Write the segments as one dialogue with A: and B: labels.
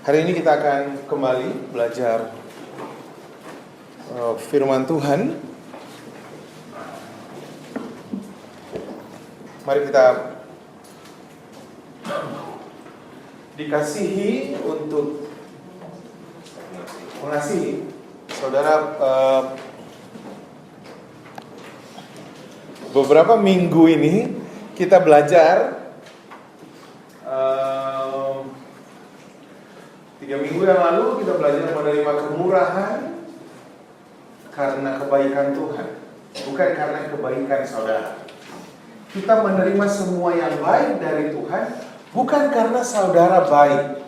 A: Hari ini kita akan kembali belajar firman Tuhan. Mari kita dikasihi untuk mengasihi. Saudara, beberapa minggu ini kita belajar 3 minggu yang lalu kita belajar menerima kemurahan karena kebaikan Tuhan, bukan karena kebaikan saudara. Kita menerima semua yang baik dari Tuhan bukan karena saudara baik,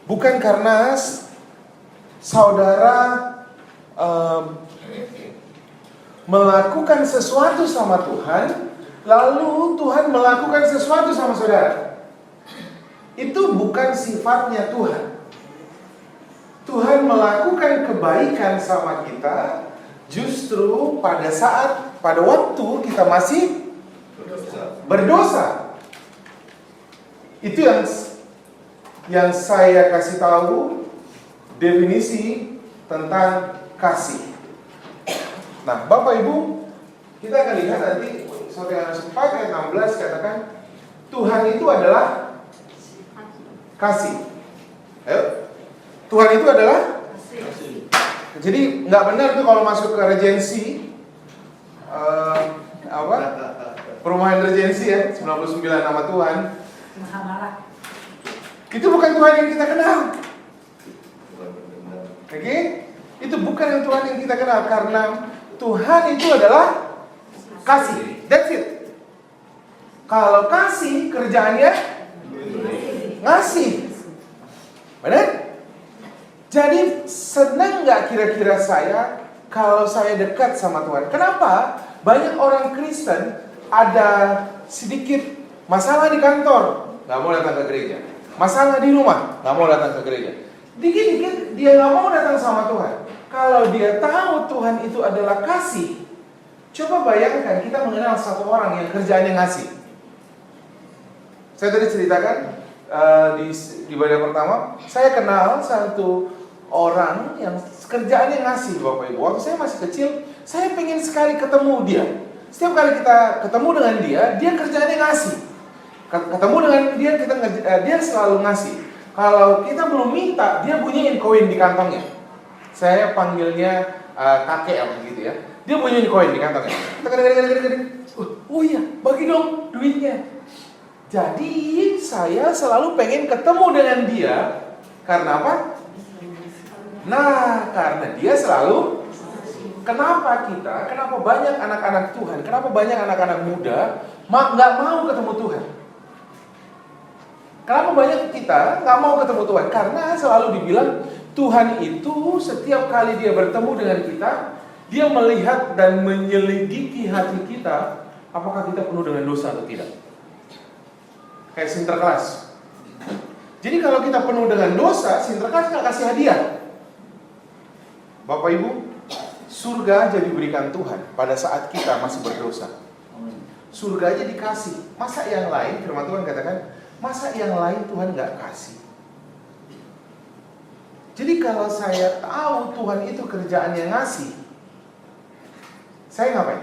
A: bukan karena saudara melakukan sesuatu sama Tuhan, lalu Tuhan melakukan sesuatu sama saudara. Itu bukan sifatnya Tuhan. Tuhan melakukan kebaikan sama kita justru pada waktu kita masih berdosa. Itu yang saya kasih tahu definisi tentang kasih. Nah, Bapak Ibu, kita akan lihat nanti surat Yohanes 4 ayat 16 katakan Tuhan itu adalah kasih. Ayo. Tuhan itu adalah kasih. Jadi nggak benar tuh kalau masuk ke regensi perumahan regensi ya 99 nama Tuhan. Itu bukan Tuhan yang kita kenal. Oke? Itu bukan yang Tuhan yang kita kenal karena Tuhan itu adalah kasih. That's it. Kalau kasih kerjaannya ngasih. Benar? Jadi senang gak kira-kira saya kalau saya dekat sama Tuhan? Kenapa? Banyak orang Kristen ada sedikit masalah di kantor, gak mau datang ke gereja. Masalah di rumah, gak mau datang ke gereja. Dikit-dikit dia gak mau datang sama Tuhan. Kalau dia tahu Tuhan itu adalah kasih, coba bayangkan kita mengenal satu orang yang kerjaannya ngasih. Saya tadi ceritakan di ibadah pertama, saya kenal satu orang yang kerjaannya ngasih, Bapak Ibu. Waktu saya masih kecil, saya pengen sekali ketemu dia. Setiap kali kita ketemu dengan dia kerjaannya ngasih. Ketemu dengan dia, dia selalu ngasih. Kalau kita belum minta, dia bunyiin koin di kantongnya. Saya panggilnya kakek apa gitu ya. Dia bunyiin koin di kantongnya. Oh iya, bagi dong duitnya. Jadi saya selalu pengen ketemu dengan dia. Karena apa? Nah, karena dia selalu. Kenapa banyak anak-anak Tuhan, kenapa banyak anak-anak muda gak mau ketemu Tuhan? Kenapa banyak kita gak mau ketemu Tuhan? Karena selalu dibilang Tuhan itu setiap kali dia bertemu dengan kita, dia melihat dan menyelidiki hati kita, apakah kita penuh dengan dosa atau tidak. Kayak Sinterklas. Jadi kalau kita penuh dengan dosa, Sinterklas gak kasih hadiah. Bapak Ibu, surga aja diberikan Tuhan pada saat kita masih berdosa. Surga aja dikasih. Masa yang lain, firman Tuhan katakan, masa yang lain Tuhan gak kasih. Jadi kalau saya tahu Tuhan itu kerjaannya ngasih, saya ngapain?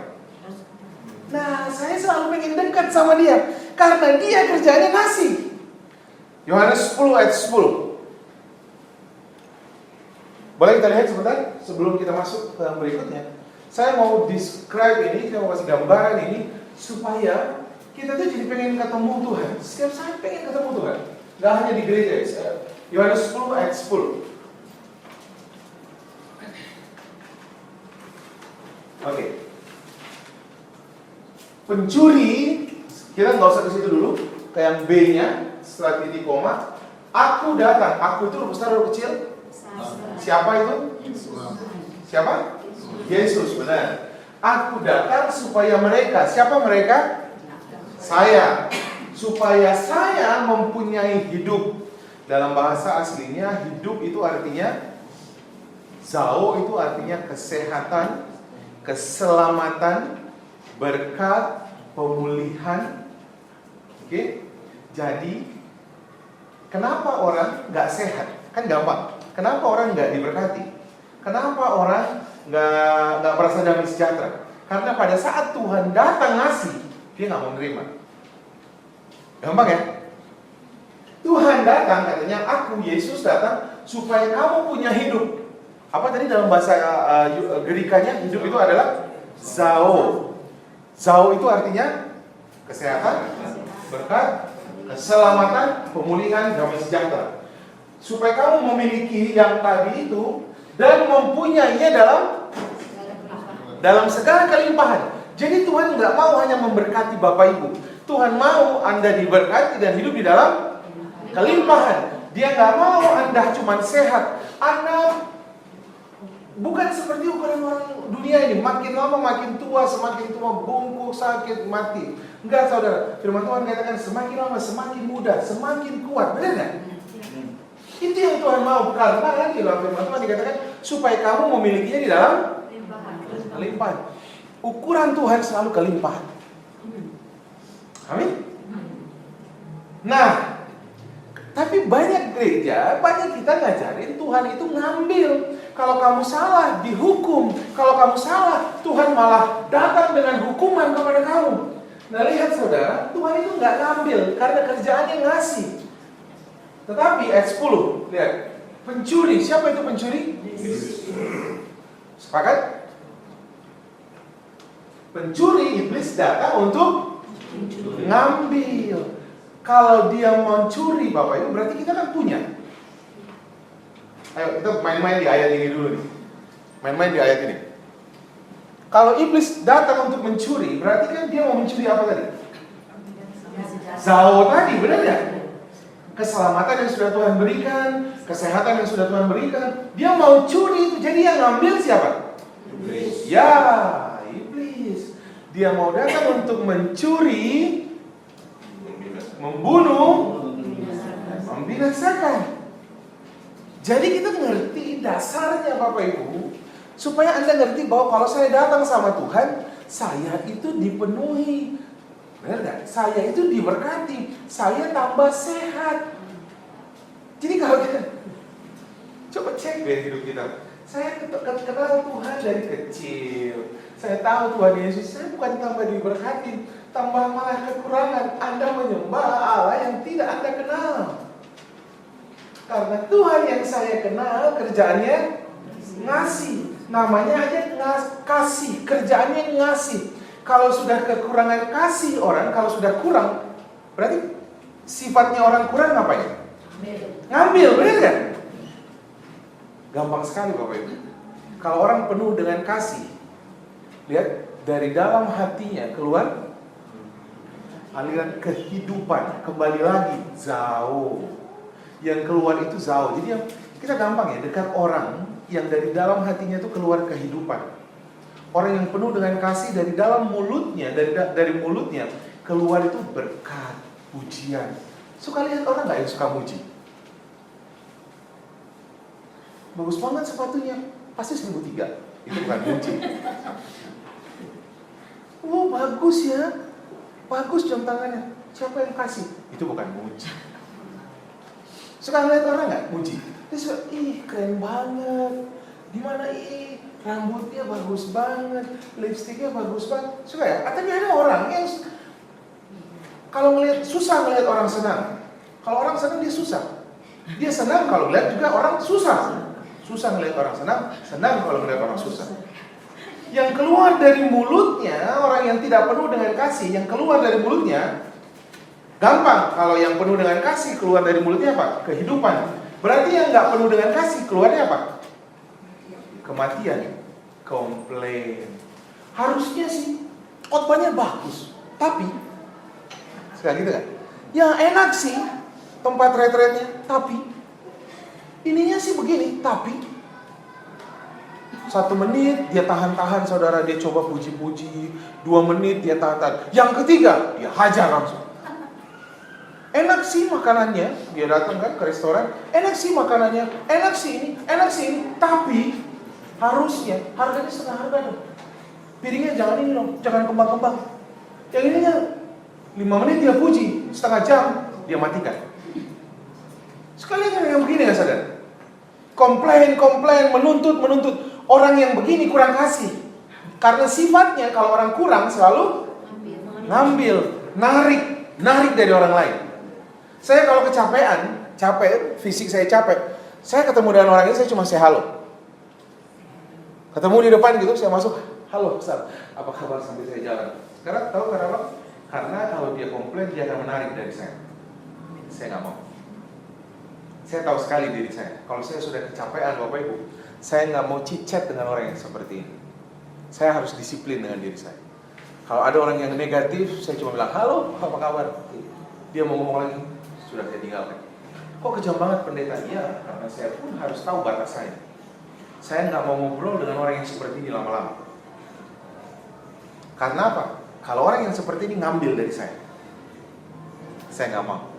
A: Nah, saya selalu pengen dekat sama dia karena dia kerjanya ngasih. Yohanes 10 ayat 10. Boleh kita lihat sebentar sebelum kita masuk ke yang berikutnya. Saya mau describe ini, saya mau kasih gambaran ini supaya kita tuh jadi pengen ketemu Tuhan. Setiap saat pengen ketemu Tuhan. Gak hanya di gereja. Yohanes 10 ayat 10. Oke. Pencuri, kita nggak usah ke situ dulu, ke yang B-nya setelah titik koma. Aku datang. Aku itu huruf besar huruf kecil. Siapa itu? Siapa? Yesus, benar. Aku datang supaya mereka. Siapa mereka? Saya. Supaya saya mempunyai hidup. Dalam bahasa aslinya hidup itu artinya zao, itu artinya kesehatan, keselamatan, berkat, pemulihan. Oke? Jadi Kenapa orang nggak sehat? Kan gampang. Kenapa orang nggak diberkati? Kenapa orang nggak merasa damai sejahtera? Karena pada saat Tuhan datang ngasih, dia nggak mau menerima. Gampang ya? Tuhan datang, katanya, aku Yesus datang supaya kamu punya hidup. Apa tadi dalam bahasa Gerikanya hidup itu adalah zao. Zao itu artinya kesehatan, berkat, keselamatan, pemulihan, damai sejahtera. Supaya kamu memiliki yang tadi itu dan mempunyainya dalam segala kelimpahan. Jadi Tuhan nggak mau hanya memberkati Bapak Ibu. Tuhan mau Anda diberkati dan hidup di dalam kelimpahan. Dia nggak mau Anda cuma sehat. Anda bukan seperti ukuran orang dunia ini. Makin lama makin tua, semakin tua bungkuk, sakit, mati. Enggak, saudara. Firman Tuhan katakan semakin lama semakin muda, semakin kuat. Benar nggak? Itu yang Tuhan mau. Karena di dalam firman Tuhan dikatakan supaya kamu memilikinya di dalam kelimpahan. Ukuran Tuhan selalu kelimpahan. Amin. Nah, tapi banyak gereja, banyak kita ngajarin Tuhan itu ngambil. Kalau kamu salah, dihukum. Kalau kamu salah, Tuhan malah datang dengan hukuman kepada kamu. Nah, lihat saudara, Tuhan itu nggak ngambil karena kerjaannya ngasih. Tetapi ayat 10, lihat. Pencuri, siapa itu pencuri? Sepakat? Pencuri, iblis datang untuk ngambil. Kalau dia mencuri Bapak Ibu, berarti kita kan punya. Ayo kita main-main di ayat ini dulu nih. Main-main di ayat ini. Kalau iblis datang untuk mencuri, berarti kan dia mau mencuri apa tadi? Zao tadi, benar ya? Keselamatan yang sudah Tuhan berikan, kesehatan yang sudah Tuhan berikan. Dia mau curi itu, jadi yang ngambil siapa? Iblis. Ya, iblis. Dia mau datang untuk mencuri, membunuh, membinasakan. Jadi kita ngerti dasarnya Bapak Ibu, supaya Anda ngerti bahwa kalau saya datang sama Tuhan, saya itu dipenuhi. Benar gak? Saya itu diberkati, saya tambah sehat. Jadi kalau kita coba cek deh hidup kita. Saya kenal Tuhan dari kecil. Saya tahu Tuhan Yesus, saya bukan tambah diberkati, tambah malah kekurangan. Anda menyembah Allah yang tidak Anda kenal. Karena Tuhan yang saya kenal kerjaannya ngasih. Namanya aja kasih, kerjaannya ngasih. Kalau sudah kekurangan kasih orang, kalau sudah kurang, berarti sifatnya orang kurang ngapain? Ngambil, benar kan? Gampang sekali Bapak Ibu. Kalau orang penuh dengan kasih, lihat dari dalam hatinya keluar aliran kehidupan. Kembali lagi, zao. Yang keluar itu zao. Jadi kita gampang ya, dekat orang yang dari dalam hatinya itu keluar kehidupan. Orang yang penuh dengan kasih dari dalam mulutnya, dari mulutnya keluar itu berkat, pujian. Suka lihat orang nggak yang suka muji? Bagus banget sepatunya, pasti 1.300. Itu bukan muji. Oh bagus ya, bagus jam tangannya. Siapa yang kasih? Itu bukan muji. Suka ngeliat orang nggak muji? Dia suka, ih keren banget. Gimana rambutnya bagus banget, lipstiknya bagus banget. Suka ya? Tapi ada orang yang kalau ngeliat susah ngeliat orang senang. Kalau orang senang dia susah. Dia senang kalau ngeliat juga orang susah. Susah ngeliat orang senang, senang kalau ngeliat orang susah. Yang keluar dari mulutnya orang yang tidak penuh dengan kasih, yang keluar dari mulutnya gampang. Kalau yang penuh dengan kasih keluar dari mulutnya apa? Kehidupan. Berarti yang nggak penuh dengan kasih keluarnya apa? Kematian, komplain. Harusnya sih khotbahnya bagus, tapi sekali gitu kan? Yang enak sih tempat retretnya, tapi ininya sih begini, tapi 1 menit dia tahan-tahan saudara, dia coba puji-puji. 2 menit dia tahan-tahan. Yang ketiga dia hajar langsung. Enak sih makanannya, dia datang kan ke restoran. Enak sih makanannya, enak sih ini, tapi harusnya harganya setengah harga dong. Piringnya jangan ini dong, jangan kembang-kembang. Yang ininya 5 menit dia puji, setengah jam dia matikan. Sekalian orang yang begini nggak sadar. Komplain, menuntut. Orang yang begini kurang kasih. Karena sifatnya kalau orang kurang selalu ngambil, narik dari orang lain. Saya kalau kecapean, fisik saya capek, saya ketemu dengan orang ini saya cuma say halo. Ketemu di depan gitu, saya masuk, halo Ustaz, apa kabar sambil saya jalan. Sekarang tahu kenapa? Karena kalau dia komplain, dia akan menarik dari saya. Saya nggak mau. Saya tahu sekali diri saya. Kalau saya sudah kecapean Bapak Ibu, saya nggak mau chit-chat dengan orang yang seperti ini. Saya harus disiplin dengan diri saya. Kalau ada orang yang negatif, saya cuma bilang, halo, apa kabar? Dia mau ngomong lagi, sudah saya tinggalkan. Kok kejam banget pendeta? Iya, karena saya pun harus tahu batas saya. Saya nggak mau ngobrol dengan orang yang seperti ini lama-lama. Karena apa? Kalau orang yang seperti ini ngambil dari saya nggak mau.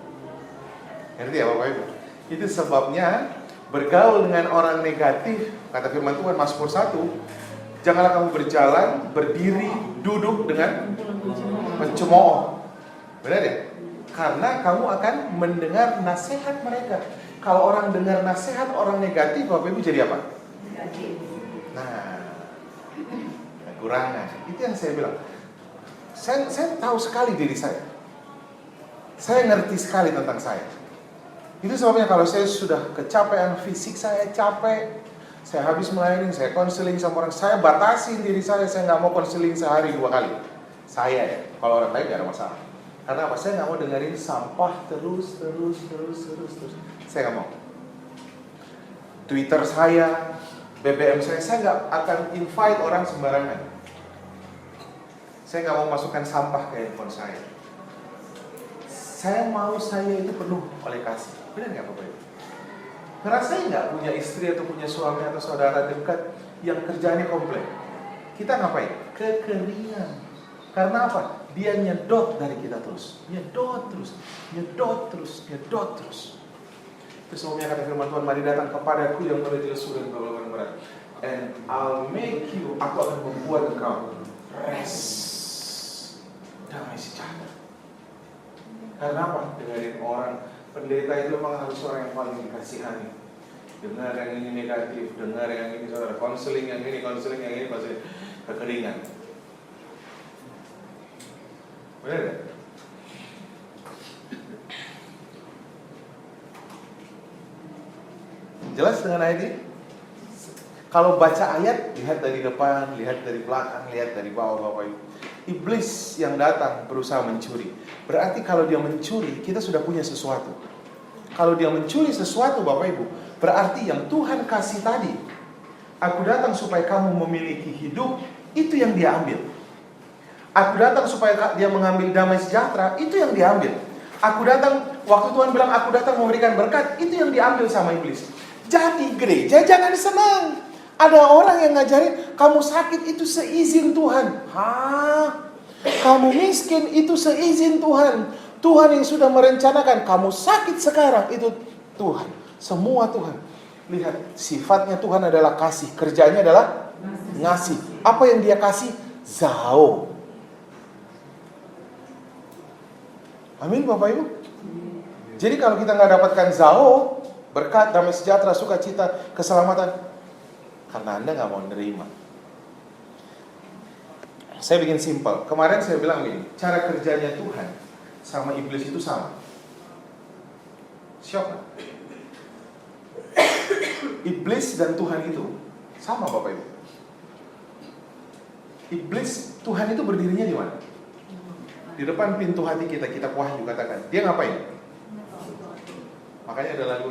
A: Ngerti ya Bapak Ibu? Itu sebabnya bergaul dengan orang negatif, kata firman Tuhan Mazmur 1, janganlah kamu berjalan, berdiri, duduk dengan mencemooh. Benar ya? Karena kamu akan mendengar nasihat mereka. Kalau orang dengar nasihat orang negatif, Bapak Ibu jadi apa? Negatif. Nah, kekurangan. Itu yang saya bilang. Saya tahu sekali diri saya. Saya ngerti sekali tentang saya. Itu sebabnya kalau saya sudah kecapean, fisik saya capek, saya habis melayani, saya konseling sama orang, saya batasin diri saya nggak mau konseling sehari 2 kali. Saya ya, kalau orang lain nggak ada masalah. Karena apa? Saya nggak mau dengerin sampah terus. Saya nggak mau. Twitter saya, BBM saya nggak akan invite orang sembarangan. Saya nggak mau masukkan sampah ke handphone saya. Saya mau saya itu penuh oleh kasih. Benar nggak Bapak Ibu? Karena saya nggak punya istri atau punya suami atau saudara dekat yang kerjanya komplain. Kita ngapain? Kekeringan. Karena apa? Dia nyedot dari kita terus. Nyedot terus. Itu sebabnya kata firman Tuhan, mari datang kepadaku yang berlelah lesu dan beban berat. And I'll make you, aku akan membuat engkau rest. Damai sejahtera. Karena apa? Dengerin orang. Pendeta itu memang harus orang yang paling dikasihani. Dengar yang ini negatif, dengar yang ini saudara, konseling yang ini pasti kekeringan. Benar gak? Jelas dengan ayat ini? Kalau baca ayat, lihat dari depan, lihat dari belakang, lihat dari bawah Bapak Ibu. Iblis yang datang berusaha mencuri. Berarti kalau dia mencuri, kita sudah punya sesuatu. Kalau dia mencuri sesuatu Bapak Ibu, berarti yang Tuhan kasih tadi, aku datang supaya kamu memiliki hidup, itu yang dia ambil. Aku datang supaya dia mengambil damai sejahtera, itu yang dia ambil. Aku datang, waktu Tuhan bilang aku datang memberikan berkat, itu yang diambil sama iblis. Jadi gereja jangan senang. Ada orang yang ngajarin kamu sakit itu seizin Tuhan. Kamu miskin itu seizin Tuhan. Tuhan yang sudah merencanakan kamu sakit sekarang itu Tuhan. Semua Tuhan. Lihat, sifatnya Tuhan adalah kasih. Kerjanya adalah ngasih. Apa yang dia kasih? Zao. Amin Bapak Ibu. Jadi kalau kita nggak dapatkan zao, berkat, damai sejahtera, sukacita, keselamatan, karena Anda nggak mau menerima. Saya bikin simpel. Kemarin saya bilang gini, cara kerjanya Tuhan sama iblis itu sama. Shock. Iblis dan Tuhan itu sama Bapak Ibu. Iblis, Tuhan itu berdirinya di mana? Di depan pintu hati kita, kitab Wahyu katakan. Dia ngapain? Makanya ada lagu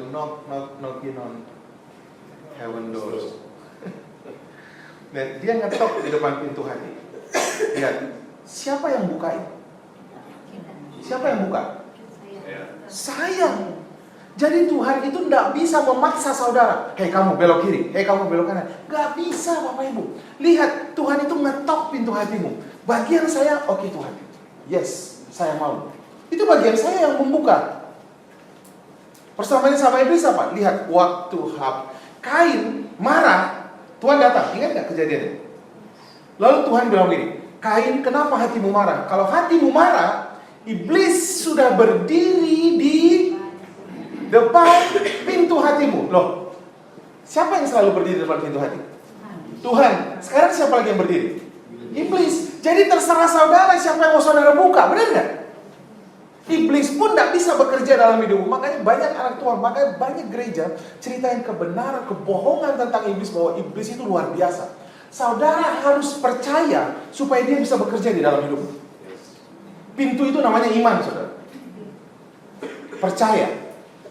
A: knocking on heaven doors. Dan dia ngetok di depan pintu hati. Lihat, siapa yang bukain? Siapa yang buka? Saya. Jadi Tuhan itu tidak bisa memaksa saudara. Hei kamu belok kiri, hei kamu belok kanan. Gak bisa Bapak Ibu. Lihat, Tuhan itu ngetok pintu hatimu. Bagian saya, oke Tuhan. Yes, saya mau. Itu bagian saya yang membuka. Persamaannya sama iblis apa? Lihat, waktu Kain marah, Tuhan datang. Ingat gak kejadiannya? Lalu Tuhan bilang begini, Kain, kenapa hatimu marah? Kalau hatimu marah, iblis sudah berdiri di depan pintu hatimu. Loh, siapa yang selalu berdiri depan pintu hati? Tuhan. Sekarang siapa lagi yang berdiri? Iblis. Jadi terserah saudara siapa yang mau saudara buka, benar nggak? Iblis pun tidak bisa bekerja dalam hidupmu. Makanya banyak anak Tuhan, makanya banyak gereja ceritain kebenaran, kebohongan tentang iblis, bahwa iblis itu luar biasa. Saudara harus percaya supaya dia bisa bekerja di dalam hidupmu. Pintu itu namanya iman, saudara. Percaya.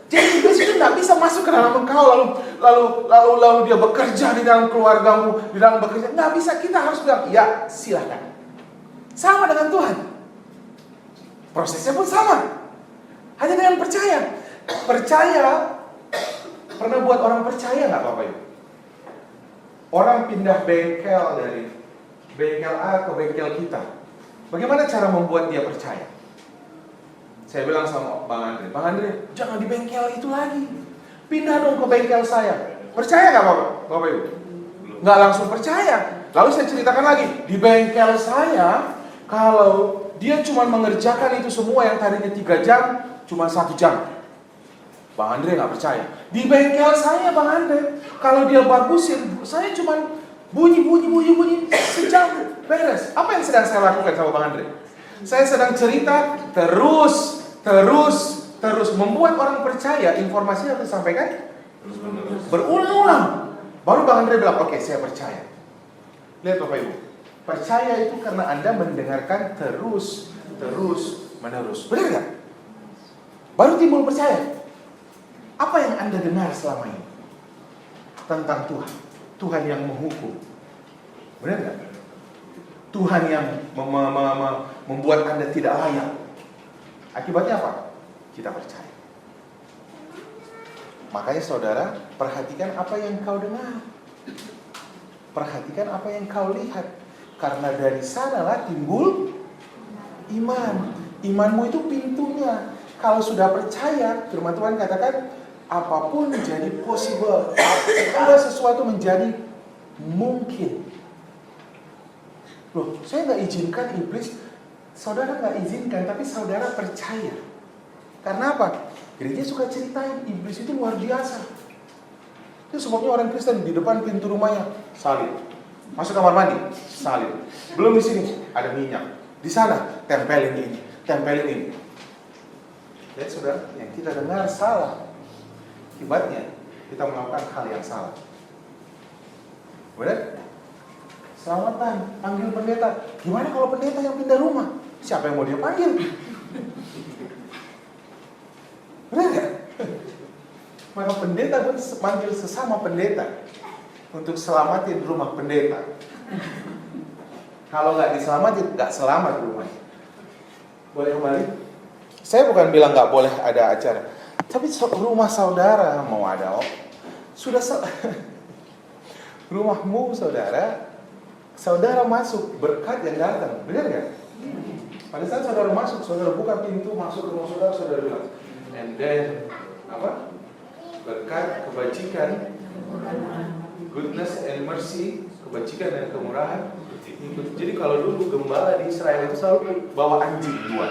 A: Jadi iblis itu tidak bisa masuk ke dalam engkau lalu dia bekerja di dalam keluargamu, di dalam bekerja. Nggak bisa. Kita harus bilang, ya silakan. Sama dengan Tuhan. Prosesnya pun sama. Hanya dengan percaya. Percaya. Pernah buat orang percaya nggak Bapak Ibu? Orang pindah bengkel dari bengkel A ke bengkel kita. Bagaimana cara membuat dia percaya? Saya bilang sama Bang Andre, jangan di bengkel itu lagi. Pindah dong ke bengkel saya. Percaya nggak Bapak Ibu? Nggak langsung percaya. Lalu saya ceritakan lagi, di bengkel saya, kalau dia cuma mengerjakan itu semua yang tadinya 3 jam, cuma 1 jam. Bang Andre nggak percaya. Di bengkel saya Bang Andre, kalau dia bagusin, saya cuma bunyi, sejam beres. Apa yang sedang saya lakukan sama Bang Andre? Saya sedang cerita terus membuat orang percaya informasi yang disampaikan berulang-ulang. Baru Bang Andre bilang, oke, saya percaya. Lihat Bapak Ibu, percaya itu karena Anda mendengarkan terus menerus. Benar nggak? Baru timbul percaya. Apa yang Anda dengar selama ini tentang Tuhan? Tuhan yang menghukum. Benar nggak? Tuhan yang membuat Anda tidak layak. Akibatnya apa? Kita percaya. Makanya saudara, perhatikan apa yang kau dengar. Perhatikan apa yang kau lihat. Karena dari sanalah timbul iman. Imanmu itu pintunya. Kalau sudah percaya, firman Tuhan katakan, apapun menjadi possible. Segala sesuatu menjadi mungkin. Loh, saya nggak izinkan iblis. Saudara nggak izinkan, tapi saudara percaya. Karena apa? Gereja suka ceritain, iblis itu luar biasa. Itu sebabnya orang Kristen di depan pintu rumahnya salib. Masuk kamar mandi, salib. Belum di sini ada minyak. Di sana tempelin ini. Lihat saudara, yang kita dengar salah. Akibatnya kita melakukan hal yang salah. Benar? Selamatan, panggil pendeta. Gimana kalau pendeta yang pindah rumah? Siapa yang mau dia panggil? Benar gak? Maka pendeta pun manggil sesama pendeta untuk selamatin rumah pendeta. Kalau nggak diselamatin, nggak selamat rumahnya. Boleh kembali? Saya bukan bilang nggak boleh ada acara, tapi rumah saudara mau ada, rumahmu saudara masuk, berkat yang datang, benar nggak? Pada saat saudara masuk, saudara buka pintu masuk ke rumah saudara bilang, and then apa? Berkat, kebajikan, goodness and mercy, kebajikan dan kemurahan. Jadi kalau dulu gembala di Israel itu selalu bawa anjing dua.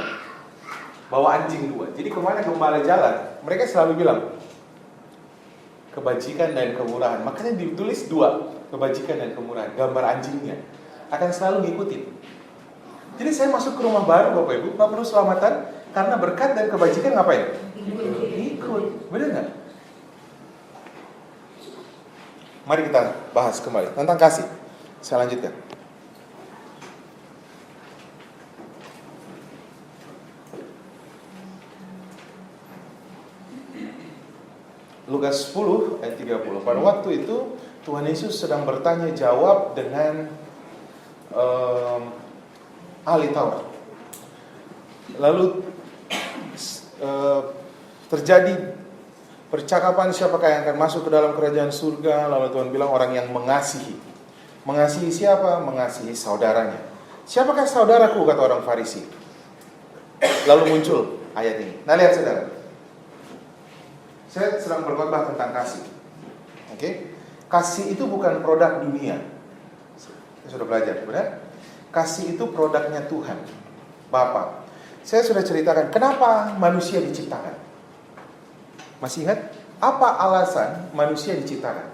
A: Jadi kemana gembala jalan, mereka selalu bilang kebajikan dan kemurahan. Makanya ditulis 2, kebajikan dan kemurahan. Gambar anjingnya akan selalu ngikutin. Jadi saya masuk ke rumah baru Bapak Ibu, nggak perlu selamatan, karena berkat dan kebajikan ngapain? Ikut, benar nggak? Mari kita bahas kembali tentang kasih. Saya lanjutkan. Lukas 10 ayat 30. Pada waktu itu Tuhan Yesus sedang bertanya jawab dengan ahli Taurat. Lalu terjadi percakapan siapakah yang akan masuk ke dalam kerajaan surga. Lalu Tuhan bilang orang yang mengasihi. Mengasihi siapa? Mengasihi saudaranya. Siapakah saudaraku, kata orang Farisi. Lalu muncul ayat ini. Nah lihat saudara, saya sedang berkhotbah tentang kasih. Oke? Kasih itu bukan produk dunia. Saya sudah belajar, benar? Kasih itu produknya Tuhan, Bapa. Saya sudah ceritakan kenapa manusia diciptakan. Masih ingat? Apa alasan manusia diciptakan?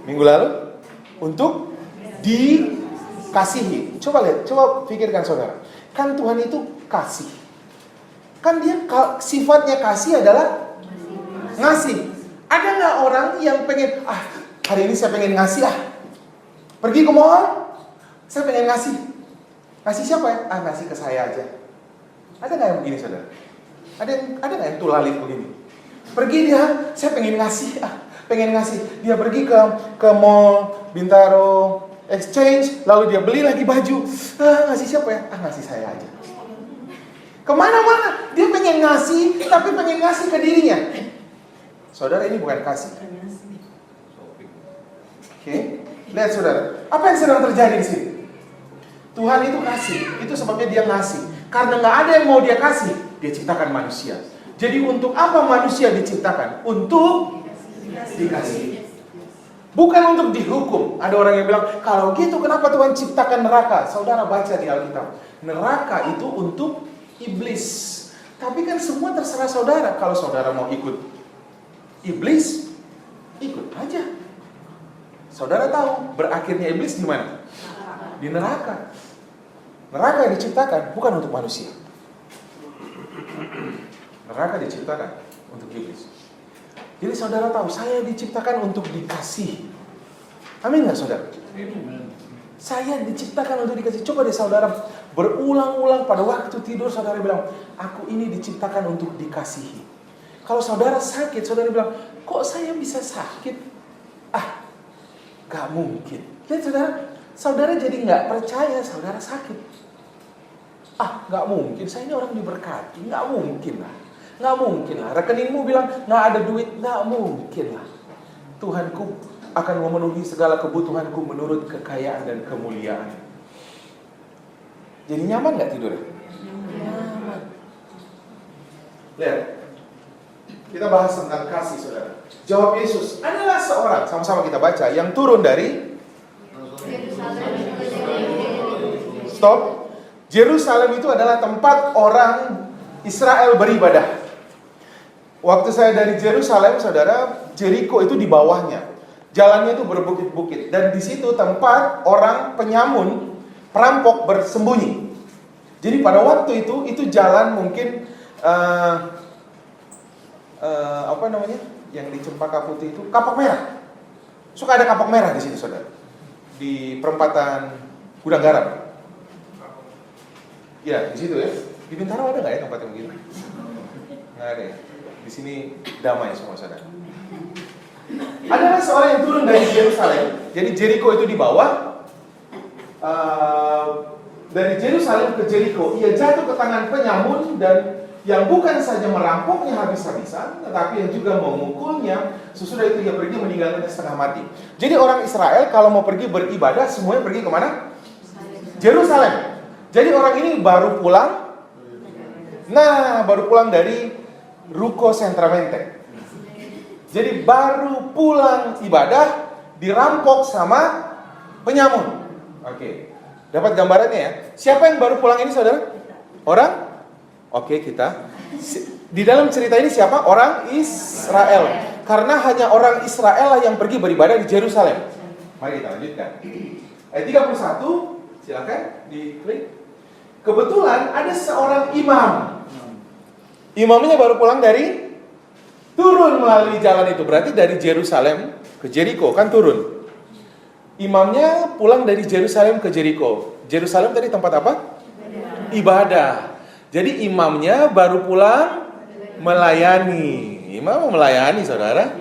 A: Minggu lalu? Untuk dikasihi. Coba lihat, coba pikirkan saudara. Kan Tuhan itu kasih. Kan dia sifatnya kasih adalah ngasih. Ada nggak orang yang pengen, hari ini saya pengen ngasih pergi ke mall, saya pengen ngasih. Ngasih siapa ya? Ngasih ke saya aja. Ada nggak yang begini saudara? Ada nggak yang tulalit begini? Pergi dia, saya pengen ngasih, Dia pergi ke mall, Bintaro, Exchange, lalu dia beli lagi baju. Ngasih siapa ya? Ngasih saya aja. Kemana-mana dia pengen ngasih, tapi pengen ngasih ke dirinya. Saudara, ini bukan kasih. Oke, lihat saudara, apa yang sedang terjadi di sini? Tuhan itu kasih, itu sebabnya dia ngasih. Karena nggak ada yang mau dia kasih, dia ciptakan manusia. Jadi untuk apa manusia diciptakan? Untuk dikasih. Bukan untuk dihukum. Ada orang yang bilang, kalau gitu kenapa Tuhan ciptakan neraka? Saudara baca di Alkitab, neraka itu untuk iblis. Tapi kan semua terserah saudara. Kalau saudara mau ikut iblis, ikut aja. Saudara tahu berakhirnya iblis di mana? Di neraka. Neraka yang diciptakan bukan untuk manusia. Neraka diciptakan untuk iblis. Jadi saudara tahu, saya diciptakan untuk dikasih. Amin nggak saudara? Saya diciptakan untuk dikasih. Coba deh saudara berulang-ulang pada waktu tidur saudara bilang, aku ini diciptakan untuk dikasihi. Kalau saudara sakit, saudara bilang, kok saya bisa sakit? Gak mungkin. Lihat saudara jadi gak percaya saudara sakit. Gak mungkin, saya ini orang diberkati. Gak mungkin lah. Rekeningmu bilang gak ada duit. Gak mungkin lah. Tuhanku akan memenuhi segala kebutuhanku menurut kekayaan dan kemuliaan. Jadi nyaman gak tidur? Nyaman. Lihat, kita bahas tentang kasih saudara. Jawab Yesus adalah seorang, sama-sama kita baca, yang turun dari Yerusalem itu adalah tempat orang Israel beribadah. Waktu saya dari Yerusalem, saudara, Jericho itu di bawahnya. Jalannya itu berbukit-bukit. Dan di situ tempat orang penyamun, perampok bersembunyi. Jadi pada waktu itu jalan mungkin yang di Cempaka Putih itu kapak merah. Suka ada kapak merah di situ saudara. Di perempatan Gudang Garam. Ya di situ ya. Di Bintaro ada nggak ya tempat yang begitu? Nggak ada ya. Di sini damai semua saudara. Adalah seorang yang turun dari Yerusalem. Jadi Jericho itu di bawah. Dari Yerusalem ke Jericho, ia jatuh ke tangan penyamun dan yang bukan saja merampoknya habis-habisan, tetapi yang juga memukulnya. Sesudah itu ia pergi meninggalkannya setengah mati. Jadi orang Israel kalau mau pergi beribadah, semuanya pergi kemana? Yerusalem. Jadi orang ini baru pulang. Baru pulang dari Ruko Sentramente. Jadi baru pulang ibadah, dirampok sama penyamun. Oke. Dapat gambarannya ya? Siapa yang baru pulang ini saudara? Orang? Oke, kita. Di dalam cerita ini siapa? Orang Israel. Karena hanya orang Israel lah yang pergi beribadah di Yerusalem. Mari kita lanjutkan. Ayat 31, silakan diklik. Kebetulan ada seorang imam. Imamnya baru pulang turun melalui jalan itu. Berarti dari Yerusalem ke Jericho kan turun. Imamnya pulang dari Yerusalem ke Jericho. Yerusalem tadi tempat apa? Ibadah. Jadi imamnya baru pulang melayani. Imam melayani saudara.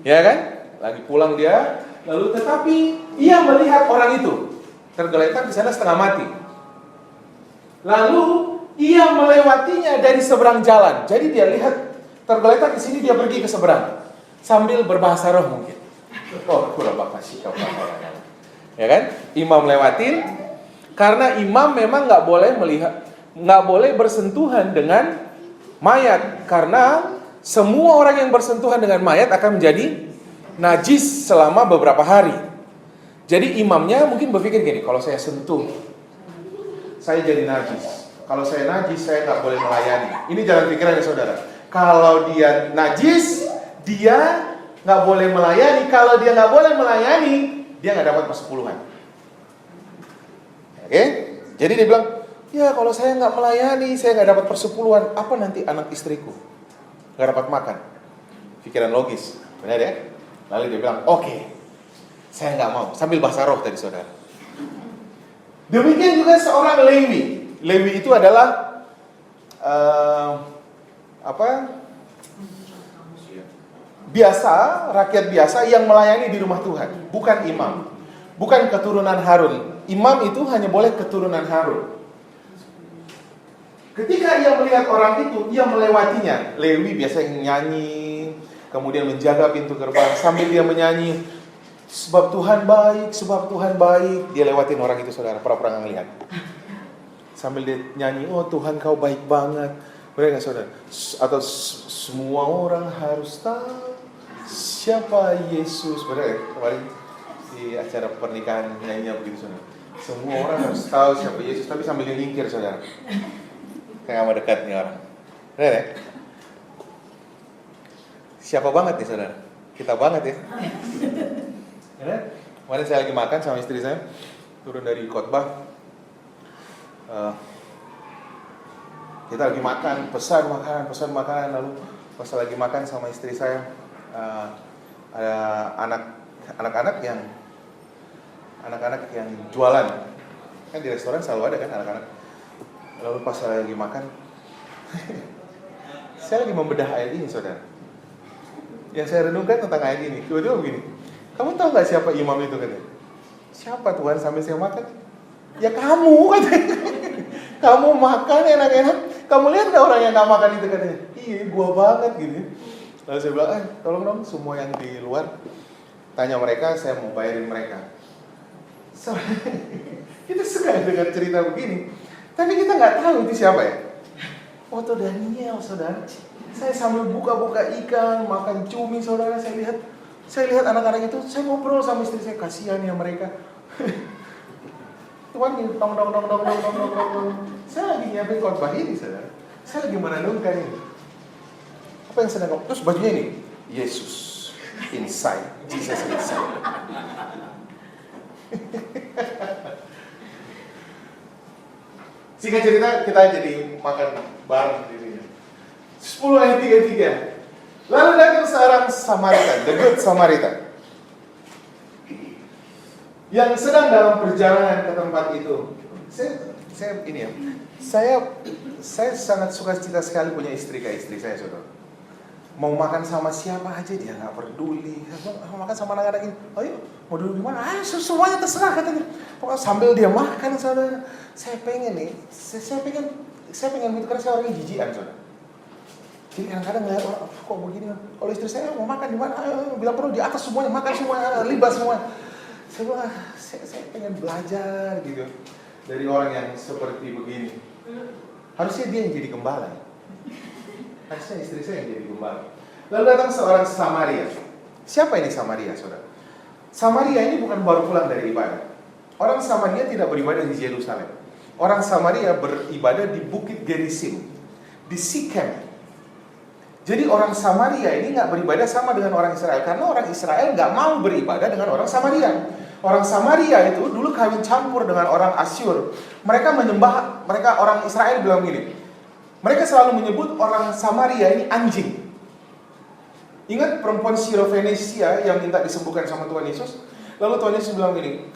A: Ya kan? Lagi pulang dia. Lalu tetapi ia melihat orang itu tergeletak di sana setengah mati. Lalu ia melewatinya dari seberang jalan. Jadi dia lihat tergeletak di sini, dia pergi ke seberang sambil berbahasa roh mungkin. Kurang bakasi kau orang. Ya kan? Imam lewatin karena imam memang nggak boleh bersentuhan dengan mayat karena semua orang yang bersentuhan dengan mayat akan menjadi najis selama beberapa hari. Jadi imamnya mungkin berpikir gini, kalau saya sentuh saya jadi najis. kalau saya najis, saya nggak boleh melayani. Ini jalan pikirannya saudara. Kalau dia najis, dia nggak boleh melayani. Kalau dia nggak boleh melayani, dia nggak dapat persepuluhan. Oke? Jadi dia bilang, ya kalau saya nggak melayani, saya nggak dapat persepuluhan. Apa nanti anak istriku? Nggak dapat makan. Pikiran logis, benar ya? Lalu dia bilang, oke, saya nggak mau. Sambil bahasa roh tadi saudara. Demikian juga seorang Lewi. Lewi itu adalah biasa, rakyat biasa yang melayani di rumah Tuhan, bukan imam, bukan keturunan Harun. Imam itu hanya boleh keturunan Harun. Ketika ia melihat orang itu, ia melewatinya. Lewi biasa yang nyanyi, kemudian menjaga pintu gerbang sambil dia menyanyi, sebab Tuhan baik, sebab Tuhan baik. Dia lewatin orang itu saudara, pura-pura nggak ngeliat. Sambil dia nyanyi, oh Tuhan kau baik banget. Benar nggak saudara? Atau semua orang harus tahu siapa Yesus. Benar ya? Kemarin di acara pernikahan nyanyinya begitu saudara. Semua orang harus tahu siapa Yesus, tapi sambil dilingkir saudara. Kayak sama dekat nih orang. Benar ya? Siapa banget nih saudara? Kita banget ya. Kemarin saya lagi makan sama istri saya, turun dari khotbah. Kita lagi makan, pesan makanan, lalu pas lagi makan sama istri saya, ada anak-anak yang jualan, kan di restoran selalu ada kan anak-anak. Lalu pas saya lagi makan, saya lagi membedah ayat ini saudara. Yang saya renungkan tentang ayat ini, tiba-tiba begini, kamu tahu gak siapa imam itu katanya? Siapa Tuhan sambil saya makan? Ya kamu katanya. Kamu makan enak-enak. Kamu lihat gak orang yang gak makan itu katanya? Iya, gua banget gitu. Lalu saya bilang, tolong dong semua yang di luar tanya mereka, saya mau bayarin mereka. Kita suka dengar cerita begini, tapi kita gak tahu itu siapa ya. Oh itu Daniel saudara. Saya sambil buka-buka ikan, makan cumi saudara, saya lihat anak-anak itu, saya ngobrol sama istri saya, kasihan ya mereka. Tuhan nih, dong. Saya lagi nyiapin khotbah ini, saudara. Saya lagi merenungkan ini. Apa yang sedang ngomong? Terus bajunya ini, Yesus inside, Jesus inside. Singkat cerita, kita jadi makan bareng di sini. 10 ayat 33. Lalu datang seorang Samaritan, the good Samaritan, yang sedang dalam perjalanan ke tempat itu. Saya sangat suka cita sekali punya istri kayak istri saya saudara. Mau makan sama siapa aja dia nggak peduli. Mau makan sama anak-anak ini, ayo mau duduk di mana? Ayo semuanya terserah katanya. Pokoknya sambil dia makan saudara, saya pengen gitu karena saya orangnya jijian saudara. Jadi kadang-kadang ngeliat orang, kok begini? Kalau istri saya mau makan di mana? Ayo bilang perlu di atas semuanya, makan semua, libas semua. Saya bilang, saya pengen belajar gitu dari orang yang seperti begini. Harusnya dia yang jadi gembala. Harusnya istri saya yang jadi gembala. Lalu datang seorang Samaria. Siapa ini Samaria, saudara? Samaria ini bukan baru pulang dari ibadah. Orang Samaria tidak beribadah di Yerusalem. Orang Samaria beribadah di Bukit Gerizim, di Sikem. Jadi orang Samaria ini nggak beribadah sama dengan orang Israel, karena orang Israel nggak mau beribadah dengan orang Samaria. Orang Samaria itu dulu kawin campur dengan orang Asyur. Mereka orang Israel bilang gini, mereka selalu menyebut orang Samaria ini anjing. Ingat perempuan Sirofenesia yang minta disembuhkan sama Tuhan Yesus? Lalu Tuhan Yesus bilang gini,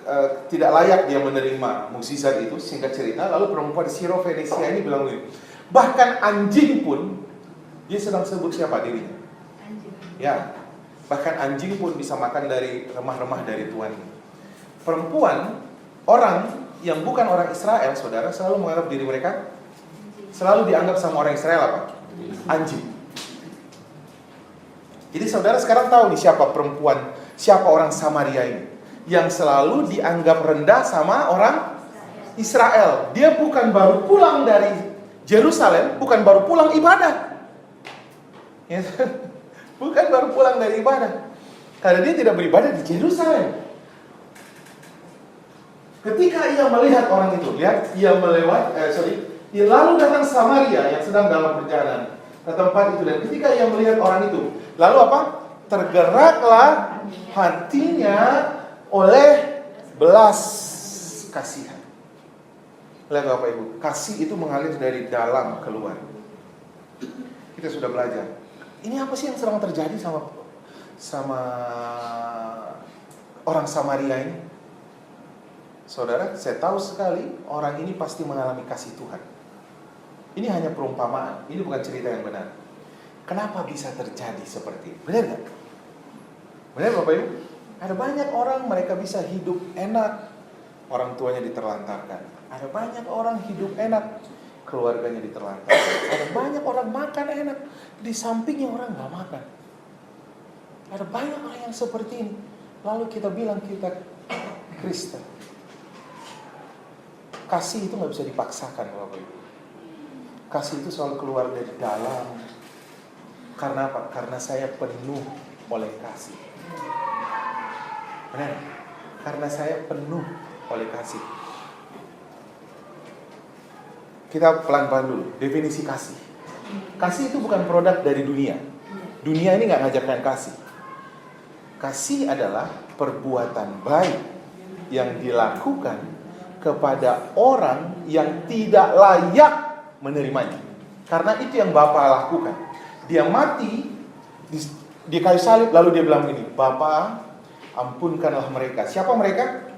A: tidak layak dia menerima mukjizat itu, singkat cerita. Lalu perempuan Sirofenesia ini bilang gini, bahkan anjing pun, dia sedang sebut siapa dirinya? Anjing. Ya, bahkan anjing pun bisa makan dari remah-remah dari Tuhan. Perempuan, orang yang bukan orang Israel, saudara, selalu menganggap diri mereka, selalu dianggap sama orang Israel apa? Anjing. Jadi saudara sekarang tahu nih siapa perempuan, siapa orang Samaria ini, yang selalu dianggap rendah sama orang Israel. Dia bukan baru pulang dari Yerusalem, bukan baru pulang ibadah. Bukan baru pulang dari ibadah, karena dia tidak beribadah di Yerusalem. Ketika ia melihat orang itu, Ia lalu datang Samaria yang sedang dalam perjalanan ke tempat itu, dan ketika ia melihat orang itu, lalu apa? Tergeraklah hatinya oleh belas kasihan. Lihat Bapak Ibu, kasih itu mengalir dari dalam keluar. Kita sudah belajar. Ini apa sih yang sedang terjadi sama orang Samaria ini? Saudara, saya tahu sekali orang ini pasti mengalami kasih Tuhan. Ini hanya perumpamaan, ini bukan cerita yang benar. Kenapa bisa terjadi seperti ini? Benar nggak? Benar Bapak Ibu? Ada banyak orang mereka bisa hidup enak, orang tuanya diterlantarkan. Ada banyak orang hidup enak, keluarganya diterlantarkan. Ada banyak orang makan enak, di sampingnya orang nggak makan. Ada banyak orang yang seperti ini. Lalu kita bilang kita Kristen. Kasih itu nggak bisa dipaksakan Bapak Ibu. Kasih itu selalu keluar dari dalam. Karena apa? Karena saya penuh oleh kasih. Benar? Karena saya penuh oleh kasih. Kita pelan-pelan dulu. Definisi kasih. Kasih itu bukan produk dari dunia. Dunia ini nggak ngajarkan kasih. Kasih adalah perbuatan baik yang dilakukan kepada orang yang tidak layak menerimanya. Karena itu yang Bapa lakukan. Dia mati di kayu salib, lalu dia bilang begini, Bapa, ampunkanlah mereka. Siapa mereka?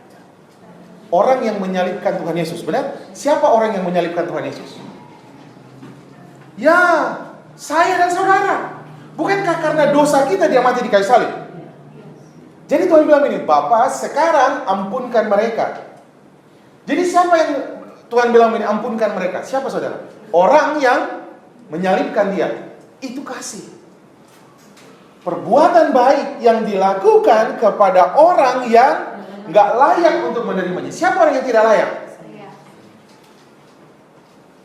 A: Orang yang menyalibkan Tuhan Yesus. Benar? Siapa orang yang menyalibkan Tuhan Yesus? Ya, saya dan saudara. Bukankah karena dosa kita dia mati di kayu salib? Jadi Tuhan bilang ini, Bapa, sekarang ampunkan mereka. Jadi siapa yang Tuhan bilang ini, ampunkan mereka? Siapa saudara? Orang yang menyalibkan dia. Itu kasih. Perbuatan baik yang dilakukan kepada orang yang nggak layak untuk menerimanya. Siapa orang yang tidak layak?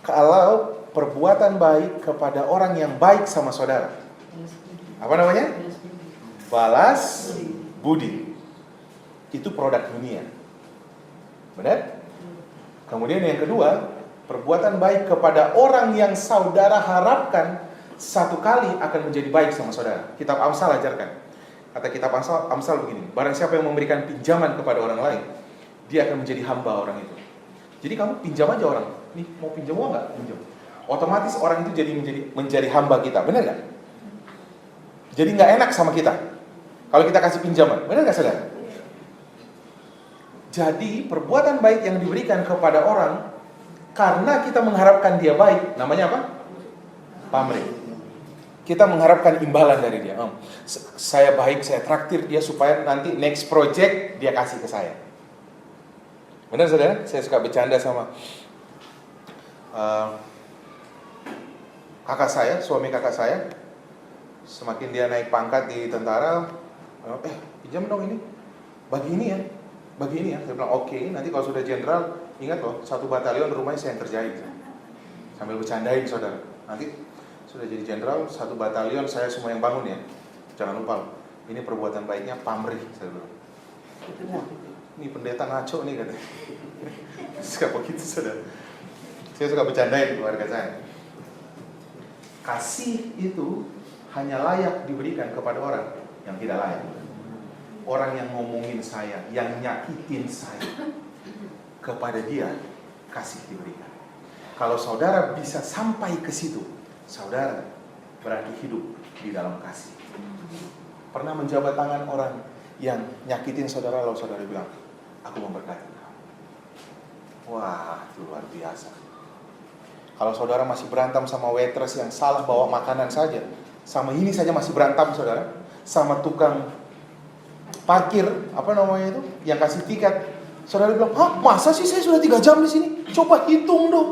A: Kalau perbuatan baik kepada orang yang baik sama saudara, apa namanya? Balas budi. Itu produk dunia. Benar? Kemudian yang kedua, perbuatan baik kepada orang yang saudara harapkan satu kali akan menjadi baik sama saudara. Kitab Amsal ajarkan. Kata kitab Amsal begini, barang siapa yang memberikan pinjaman kepada orang lain, dia akan menjadi hamba orang itu. Jadi kamu pinjam aja orang, nih mau pinjam uang nggak? Pinjam. Otomatis orang itu menjadi hamba kita, benar nggak? Jadi nggak enak sama kita kalau kita kasih pinjaman, benar nggak saudara? Jadi perbuatan baik yang diberikan kepada orang karena kita mengharapkan dia baik, namanya apa? Pamrih. Kita mengharapkan imbalan dari dia. Saya baik, saya traktir dia supaya nanti next project dia kasih ke saya. Benar saudara? Saya suka bercanda sama kakak saya, suami kakak saya. Semakin dia naik pangkat di tentara, pinjam dong ini, bagi ini ya, bagi ini ya. Saya bilang oke, nanti kalau sudah jenderal, ingat loh, 1 batalion rumahnya saya yang kerjain. Sambil bercandain saudara. Nanti sudah jadi jenderal, 1 batalion saya semua yang bangun ya. Jangan lupa, ini perbuatan baiknya pamrih, saya bilang. Wah, ini pendeta ngaco nih katanya. Suka begitu saudara. Saya suka bercandain keluarga saya. Kasih itu hanya layak diberikan kepada orang yang tidak layak. Orang yang ngomongin saya, yang nyakitin saya, kepada dia kasih diberikan. Kalau saudara bisa sampai ke situ, saudara berarti hidup di dalam kasih. Pernah menjabat tangan orang yang nyakitin saudara, lalu saudara bilang, aku memberkati kau. Wah, itu luar biasa. Kalau saudara masih berantem sama waitress yang salah bawa makanan saja, sama ini saja masih berantem saudara, sama tukang parkir, apa namanya itu, yang kasih tiket, saudara bilang, hah, masa sih saya sudah 3 jam di sini? Coba hitung dong.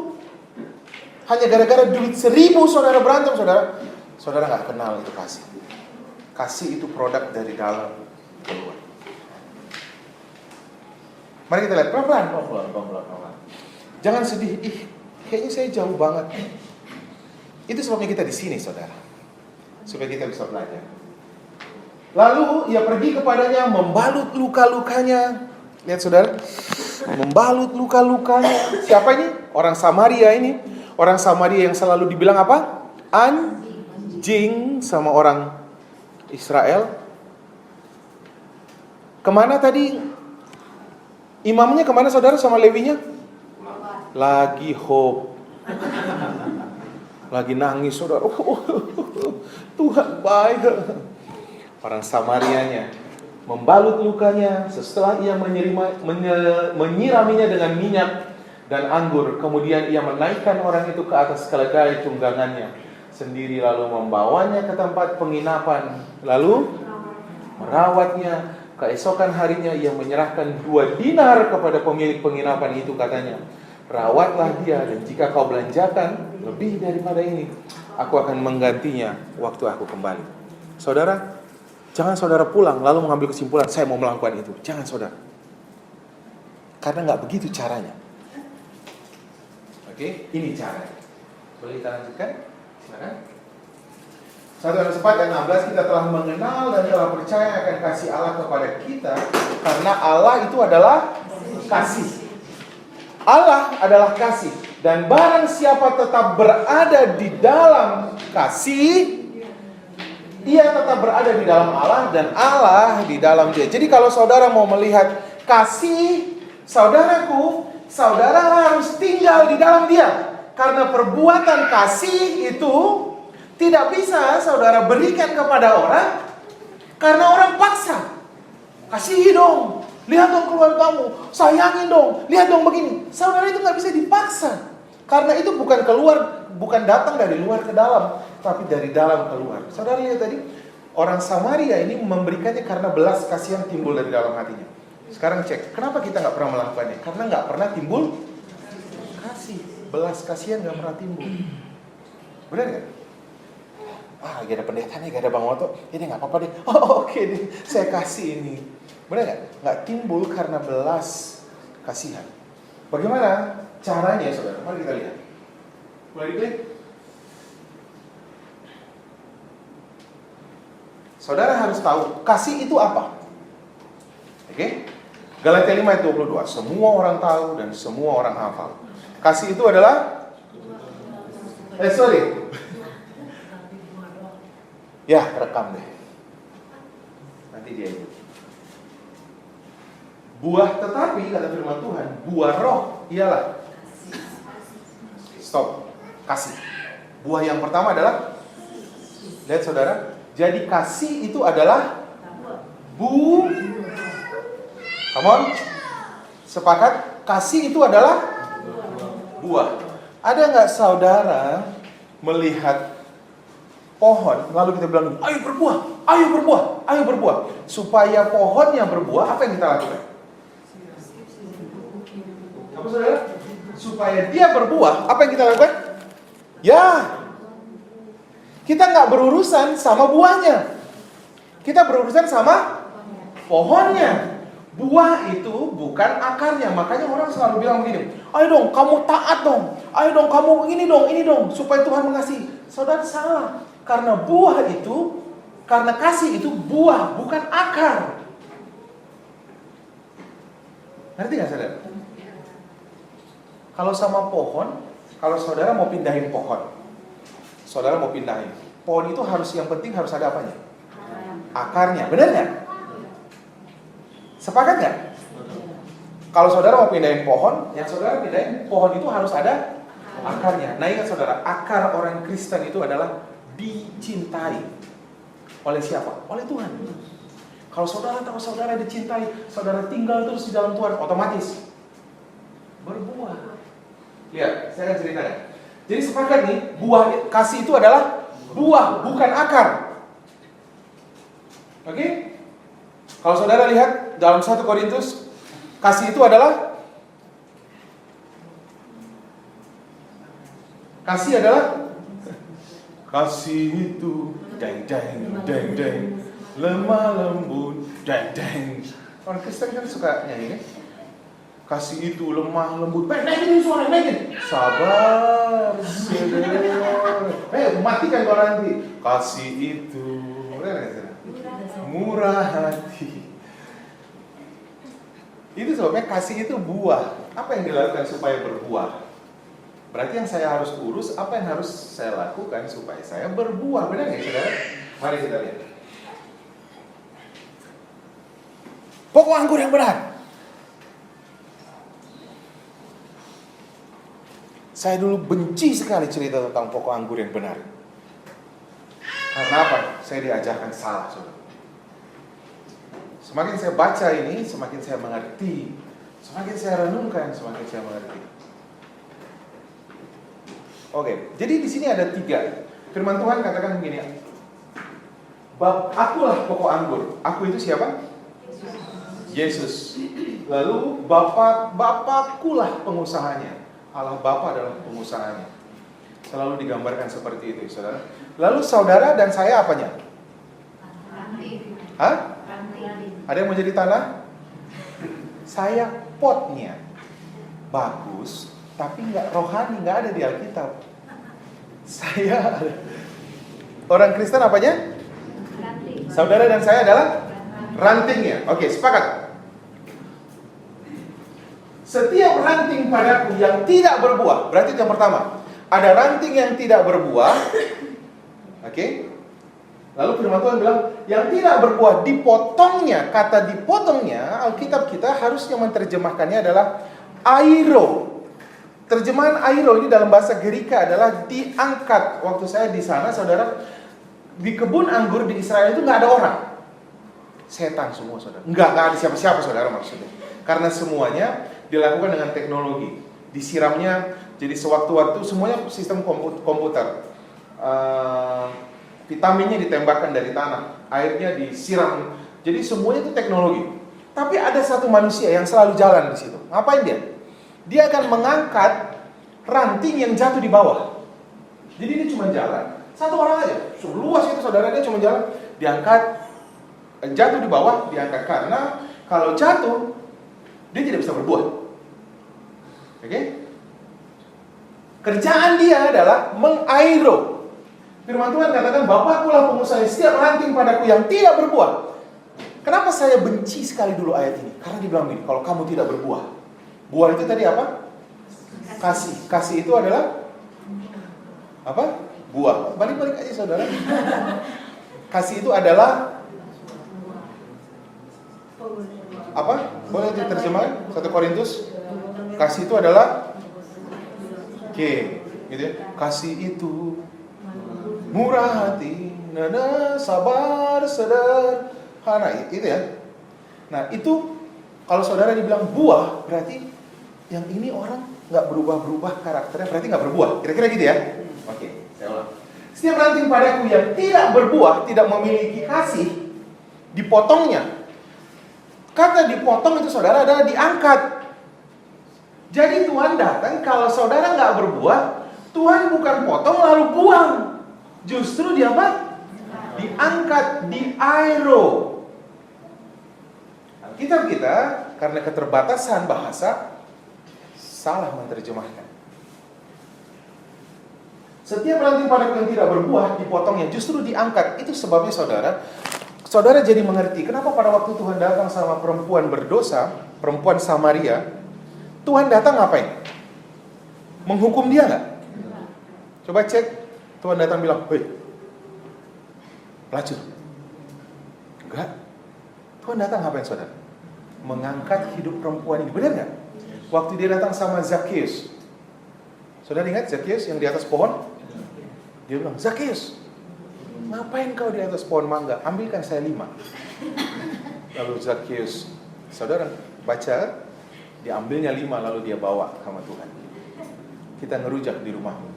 A: Hanya gara-gara duit 1.000 saudara berantem, saudara nggak kenal itu kasih. Kasih itu produk dari dalam keluar. Mari kita lihat pelan-pelan. Jangan sedih, kayaknya saya jauh banget. Itu sebabnya kita di sini, saudara, supaya kita bisa belajar. Lalu ia pergi kepadanya, membalut luka-lukanya. Lihat saudara, membalut luka-lukanya. Siapa ini? Orang Samaria ini Orang Samaria yang selalu dibilang apa? Anjing sama orang Israel. Kemana tadi? Imamnya kemana saudara sama Lewinya? Lagi hope. Lagi nangis saudara. Tuhan baik. Orang Samarianya membalut lukanya setelah ia menyiraminya dengan minyak dan anggur. Kemudian ia menaikkan orang itu ke atas keledai tunggangannya sendiri, lalu membawanya ke tempat penginapan, lalu merawatnya. Keesokan harinya ia menyerahkan 2 dinar kepada pemilik penginapan itu, katanya, rawatlah dia, dan jika kau belanjakan lebih daripada ini, aku akan menggantinya waktu aku kembali. Saudara, jangan saudara pulang lalu mengambil kesimpulan saya mau melakukan itu. Jangan saudara, karena gak begitu caranya. Oke, ini caranya. Boleh kita lanjutkan? Silakan. 1 Yohanes 4 ayat 16, kita telah mengenal dan telah percaya akan kasih Allah kepada kita, karena Allah itu adalah kasih. Allah adalah kasih, dan barang siapa tetap berada di dalam kasih, ia tetap berada di dalam Allah dan Allah di dalam dia. Jadi kalau saudara mau melihat kasih saudaraku, saudara harus tinggal di dalam dia. Karena perbuatan kasih itu tidak bisa saudara berikan kepada orang karena orang paksa. Kasihi dong, lihat dong keluargamu, sayangin dong, lihat dong begini. Saudara itu gak bisa dipaksa. Karena itu bukan datang dari luar ke dalam, tapi dari dalam keluar. Saudara lihat tadi, orang Samaria ini memberikannya karena belas kasihan timbul dari dalam hatinya. Sekarang cek, kenapa kita gak pernah melakukannya? Karena gak pernah timbul kasih. Belas kasihan gak pernah timbul. Benar gak? Lagi ada pendeta nih, gak ada Bang Oto, ini gak apa-apa deh. Oke deh, saya kasih ini. Benar gak? Gak timbul karena belas kasihan. Bagaimana caranya saudara? Mari kita lihat. Boleh diklik? Saudara harus tahu kasih itu apa. Oke? Galatia 5 ayat 22. Semua orang tahu dan semua orang hafal. Kasih itu adalah ya, rekam deh. Nanti dia ikut. Buah tetapi, kata firman Tuhan, buah roh ialah stop, kasih. Buah yang pertama adalah, lihat saudara, jadi kasih itu adalah come on, sepakat, kasih itu adalah buah. Ada nggak saudara melihat pohon, lalu kita bilang, ayo berbuah, ayo berbuah, ayo berbuah. Supaya pohonnya berbuah, apa yang kita lakukan? Apa saudara? Supaya dia berbuah, apa yang kita lakukan? Ya, kita nggak berurusan sama buahnya, kita berurusan sama pohonnya. Buah itu bukan akarnya. Makanya orang selalu bilang begini, ayo dong kamu taat dong, ayo dong kamu ini dong, supaya Tuhan mengasihi. Saudara salah. Karena buah itu, karena kasih itu buah, bukan akar. Ngerti gak saudara? Kalau sama pohon, kalau saudara mau pindahin pohon, saudara mau pindahin pohon itu harus, yang penting harus ada apanya? Akarnya, benar gak? Sepakat gak? Kalau saudara mau pindahin pohon, yang saudara pindahin pohon itu harus ada akarnya. Nah ingat saudara, akar orang Kristen itu adalah dicintai. Oleh siapa? Oleh Tuhan. Kalau saudara tahu saudara dicintai, saudara tinggal terus di dalam Tuhan, otomatis berbuah. Lihat, saya akan ceritakan. Jadi sepakat nih, buah kasih itu adalah buah, bukan akar. Oke? Kalau saudara lihat dalam 1 Korintus, kasih itu adalah kasih itu deng lemah lembut deng. Orang Kristen kan suka nyanyi kan? Kasih itu lemah lembut. Naikin suara, naikin. Sabar, saudara. Matikan kalau nanti. Kasih itu murah hati. Itu sebabnya kasih itu buah. Apa yang dilakukan supaya berbuah? Berarti yang saya harus urus, apa yang harus saya lakukan supaya saya berbuah. Benar nggak saudara? Mari kita lihat. Pokok anggur yang benar. Saya dulu benci sekali cerita tentang pokok anggur yang benar. Karena apa? Saya diajarkan salah, saudara. Semakin saya baca ini, semakin saya mengerti. Semakin saya renungkan, semakin saya mengerti. Oke, jadi di sini ada 3. Firman Tuhan katakan begini. Akulah pokok anggur. Aku itu siapa? Yesus. Lalu Bapakkulah pengusahanya. Allah Bapa adalah pengusahanya. Selalu digambarkan seperti itu, saudara. Lalu saudara dan saya apanya? Hah? Ada yang mau jadi tanah? Saya potnya. Bagus, tapi nggak rohani, nggak ada di Alkitab. Saya orang Kristen apanya? Saudara dan saya adalah rantingnya. Oke, sepakat. Setiap ranting padaku yang tidak berbuah, berarti itu yang pertama. Ada ranting yang tidak berbuah. Oke. Lalu firman Tuhan bilang, yang tidak berbuah dipotongnya. Kata dipotongnya, Alkitab kita harusnya menerjemahkannya adalah airo. Terjemahan airo ini dalam bahasa Gerika adalah diangkat. Waktu saya di sana, saudara, di kebun anggur di Israel itu nggak ada orang. Setan semua, saudara. Nggak ada siapa-siapa, saudara, maksudnya. Karena semuanya dilakukan dengan teknologi. Disiramnya, jadi sewaktu-waktu semuanya sistem komputer. Vitaminnya ditembakkan dari tanah, airnya disiram. Jadi semuanya itu teknologi. Tapi ada satu manusia yang selalu jalan di situ. Ngapain dia? Dia akan mengangkat ranting yang jatuh di bawah. Jadi dia cuma jalan, satu orang aja. Luas itu, saudara, dia cuma jalan, diangkat, jatuh di bawah, diangkat. Karena kalau jatuh, dia tidak bisa berbuah. Oke? Kerjaan dia adalah mengairo. Firman Tuhan katakan, Bapakkulah pengusaha setiap ranting padaku yang tidak berbuah. Kenapa saya benci sekali dulu ayat ini? Karena dibilang begini, kalau kamu tidak berbuah. Buah itu tadi apa? Kasih. Kasih itu adalah apa? Buah. Balik-balik aja, saudara. Kasih itu adalah apa? Boleh diterjemahkan? 1 Korintus. Kasih itu adalah gitu ya. Kasih itu murah hati, sabar, sederhana, itu ya. Nah, itu kalau saudara dibilang buah, berarti yang ini orang nggak berubah-berubah karakternya, berarti nggak berbuah. Kira-kira gitu ya. Oke, saya ulang. Setiap ranting padaku yang tidak berbuah, tidak memiliki kasih, dipotongnya. Kata dipotong itu, saudara, adalah diangkat. Jadi Tuhan datang, kalau saudara nggak berbuah, Tuhan bukan potong lalu buang. Justru dia apa? Diangkat, diairo. Alkitab kita karena keterbatasan bahasa salah menerjemahkan. Setiap ranting padaku yang tidak berbuah dipotongnya, justru diangkat. Itu sebabnya, saudara jadi mengerti kenapa pada waktu Tuhan datang sama perempuan berdosa, perempuan Samaria, Tuhan datang ngapain? Menghukum dia nggak? Coba cek. Tuhan datang bilang, "Hei, pelacur." Enggak. Tuhan datang ngapain, saudara? Mengangkat hidup perempuan ini. Benar nggak? Waktu dia datang sama Zakheus, saudara ingat Zakheus yang di atas pohon? Dia bilang, "Zakheus, ngapain kau di atas pohon mangga? Ambilkan saya 5." Lalu Zakheus, saudara baca, diambilnya 5 lalu dia bawa sama Tuhan. Kita ngerujak di rumahmu.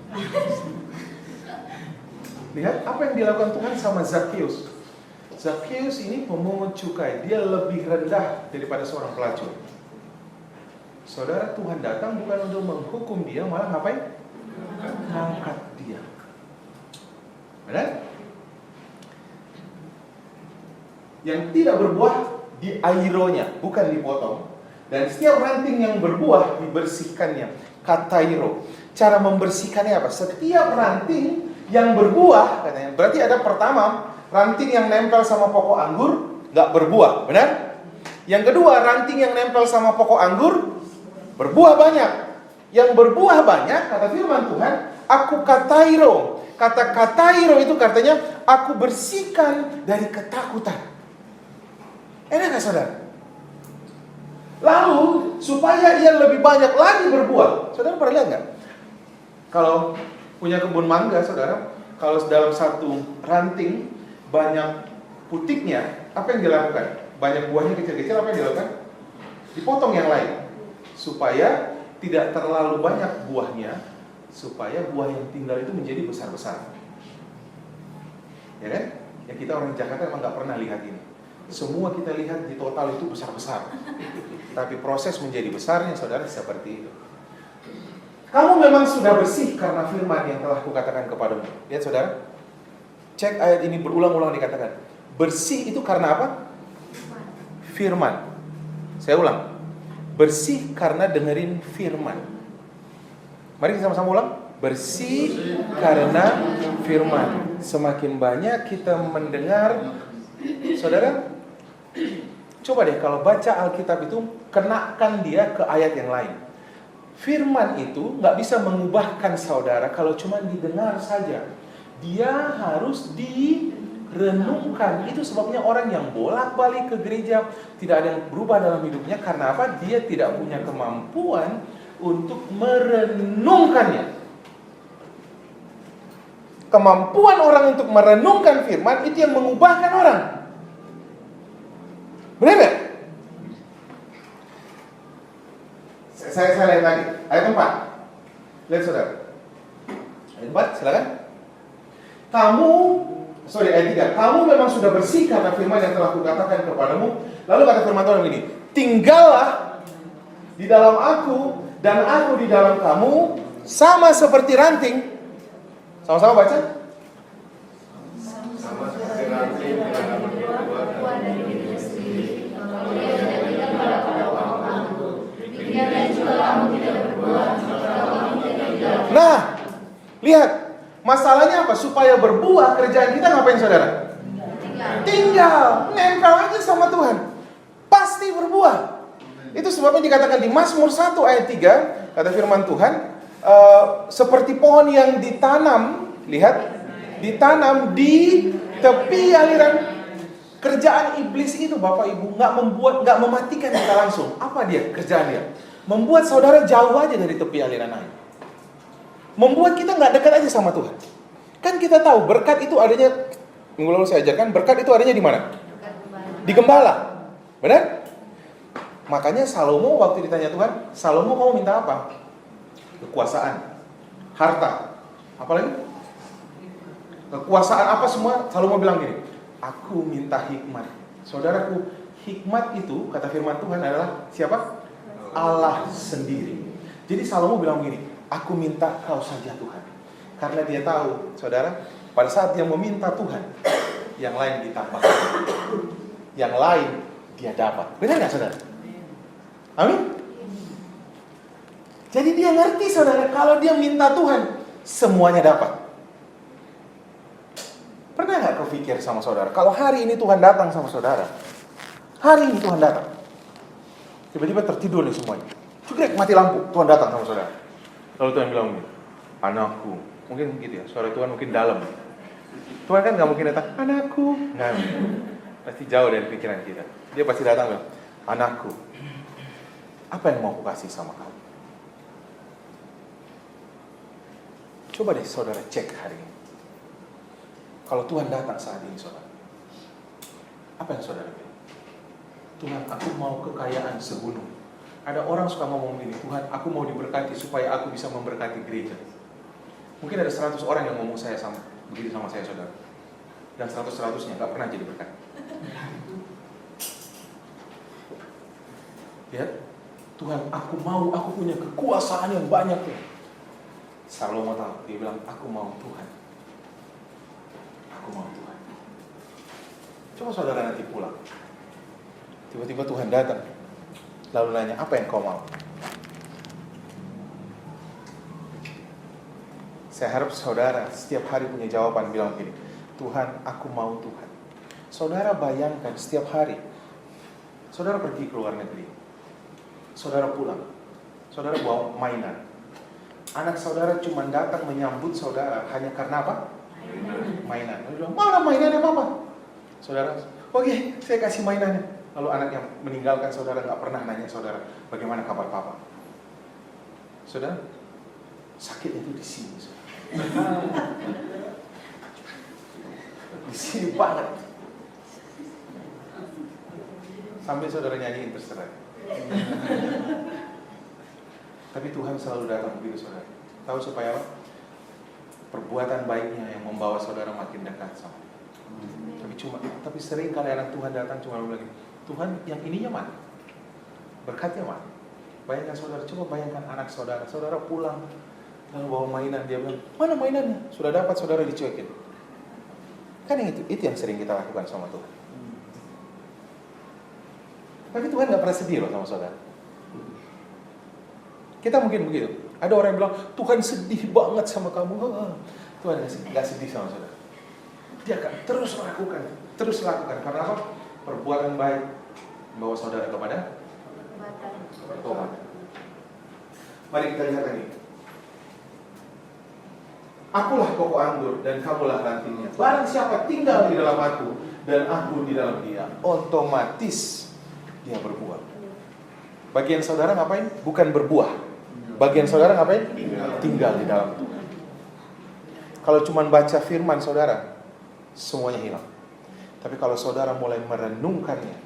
A: Lihat apa yang dilakukan Tuhan sama Zakheus. Zakheus ini pemungut cukai. Dia lebih rendah daripada seorang pelacur. Saudara, Tuhan datang bukan untuk menghukum dia, malah ngapain? Angkat dia. Benar? Yang tidak berbuah diaironya, bukan dipotong. Dan setiap ranting yang berbuah dibersihkannya. Katairo. Cara membersihkannya apa? Setiap ranting yang berbuah, katanya, berarti ada pertama, ranting yang nempel sama pokok anggur gak berbuah, benar? Yang kedua, ranting yang nempel sama pokok anggur berbuah banyak. yang berbuah banyak, kata firman Tuhan, aku katairo. Kata katairo itu katanya, aku bersihkan dari ketakutan. Enak gak saudara? Lalu, supaya ia lebih banyak lagi berbuah. Saudara pernah lihat gak? Kalau punya kebun mangga, saudara, kalau dalam satu ranting banyak putiknya, apa yang dilakukan? Banyak buahnya kecil-kecil, apa yang dilakukan? Dipotong yang lain, supaya tidak terlalu banyak buahnya, supaya buah yang tinggal itu menjadi besar-besar. Ya kan? Ya kita orang Jakarta emang gak pernah lihat ini. Semua kita lihat di total itu besar-besar. Tapi proses menjadi besarnya, saudara, seperti itu. Kamu memang sudah bersih karena firman yang telah kukatakan kepadamu. Lihat saudara, cek ayat ini berulang-ulang dikatakan. Bersih itu karena apa? Firman. Saya ulang. Bersih karena dengerin firman. Mari kita sama-sama ulang. Bersih karena firman. Semakin banyak kita mendengar, saudara, coba deh kalau baca Alkitab itu, kenakan dia ke ayat yang lain. Firman itu gak bisa mengubahkan saudara kalau cuma didengar saja. Dia harus direnungkan. Itu sebabnya orang yang bolak-balik ke gereja tidak ada yang berubah dalam hidupnya. Karena apa? Dia tidak punya kemampuan untuk merenungkannya. Kemampuan orang untuk merenungkan firman itu yang mengubahkan orang. Benar gak? Saya lihat lagi. Ayat 4. Lihat saudara. Ayat 4, silakan. Ayat 3. Kamu memang sudah bersih karena firman yang telah kukatakan kepadamu. Lalu kata firman Tuhan begini, tinggallah di dalam aku dan aku di dalam kamu, sama seperti ranting. Sama-sama baca.
B: Sama seperti ranting yang berbuah dari dirinya sendiri. Kalau dia tidak pada kamu, demikian juga kamu tidak berbuah jika kamu tidak.
A: Nah, lihat. Masalahnya apa? Supaya berbuah, kerjaan kita ngapain saudara? Tinggal. Nempel aja sama Tuhan. Pasti berbuah. Itu sebabnya dikatakan di Mazmur 1 ayat 3, kata firman Tuhan, seperti pohon yang ditanam, lihat, ditanam di tepi aliran. Kerjaan iblis itu Bapak Ibu nggak mematikan kita langsung. Apa dia kerjaan dia? Membuat saudara jauh aja dari tepi aliran air. Membuat kita nggak dekat aja sama Tuhan. Kan kita tahu berkat itu adanya, minggu lalu saya ajarkan, berkat itu adanya di mana? Di gembala. Benar? Makanya Salomo waktu ditanya Tuhan, Salomo kamu minta apa? Kekuasaan, harta, apa lagi? Kekuasaan apa semua? Salomo bilang gini, aku minta hikmat. Saudaraku, hikmat itu kata firman Tuhan adalah siapa? Allah sendiri. Jadi Salomo bilang gini, aku minta kau saja Tuhan. Karena dia tahu, saudara, pada saat dia meminta Tuhan, yang lain ditambah, yang lain dia dapat. Benar gak saudara? Amin. Jadi dia ngerti saudara, kalau dia minta Tuhan, semuanya dapat. Pernah gak kau pikir sama saudara, kalau hari ini Tuhan datang sama saudara, hari ini Tuhan datang, tiba-tiba tertidur nih semuanya, cukrek mati lampu, Tuhan datang sama saudara. Lalu Tuhan bilang begini, anakku, mungkin gitu ya, suara Tuhan mungkin dalam. Tuhan kan gak mungkin datang, anakku, nggak, pasti jauh dari pikiran kita. Dia pasti datang bilang, anakku, apa yang mau aku kasih sama kamu? Coba deh saudara cek hari ini. Kalau Tuhan datang saat ini saudara, apa yang saudara bilang? Tuhan, aku mau kekayaan segunung. Ada orang suka ngomong gini, Tuhan, aku mau diberkati supaya aku bisa memberkati gereja. Mungkin ada 100 orang yang ngomong begitu sama saya, saudara. Dan 100-100-nya gak pernah jadi berkat. Lihat, Tuhan, aku punya kekuasaan yang banyak ya. Salomo tahu, dia bilang, aku mau Tuhan. Aku mau Tuhan. Coba saudara nanti pulang. Tiba-tiba Tuhan datang. Lalu nanya, apa yang kau mau? Saya harap saudara setiap hari punya jawaban, bilang begini, Tuhan, aku mau Tuhan. Saudara bayangkan setiap hari, saudara pergi ke luar negeri, saudara pulang, saudara bawa mainan, anak saudara cuma datang menyambut saudara hanya karena apa? Mainan. Dia bilang, mana mainannya mama? Saudara, oke, saya kasih mainannya. Lalu anak yang meninggalkan saudara nggak pernah nanya saudara, bagaimana kabar papa? Saudara, sakitnya itu di sini. Di sini banget. Sampai saudara nyanyiin terserah. Tapi Tuhan selalu datang begitu saudara. Tahu supaya apa? Perbuatan baiknya yang membawa saudara makin dekat sama dia. Tapi sering kali anak Tuhan datang cuma bilang, Tuhan yang ininya mana? Berkatnya mana? Bayangkan saudara, coba bayangkan anak saudara. Saudara pulang, lalu bawa mainan. Dia bilang, mana mainannya? Sudah dapat, saudara dicuekin. Kan yang itu yang sering kita lakukan sama Tuhan. Tapi Tuhan gak pernah sedih loh sama saudara. Kita mungkin begitu. Ada orang yang bilang, Tuhan sedih banget sama kamu. Tuhan gak sedih sama saudara. Dia akan terus lakukan. Karena apa? Perbuatan baik membawa saudara kepada tobat. Mari kita lihat lagi. Akulah pokok anggur dan kamulah rantingnya. Barang siapa tinggal di dalam aku dan aku di dalam dia, otomatis dia berbuah. Bagian saudara ngapain? Bukan berbuah. Bagian saudara ngapain? Tinggal di dalam Tuhan. Kalau cuma baca firman saudara, semuanya hilang. Tapi kalau saudara mulai merenungkannya,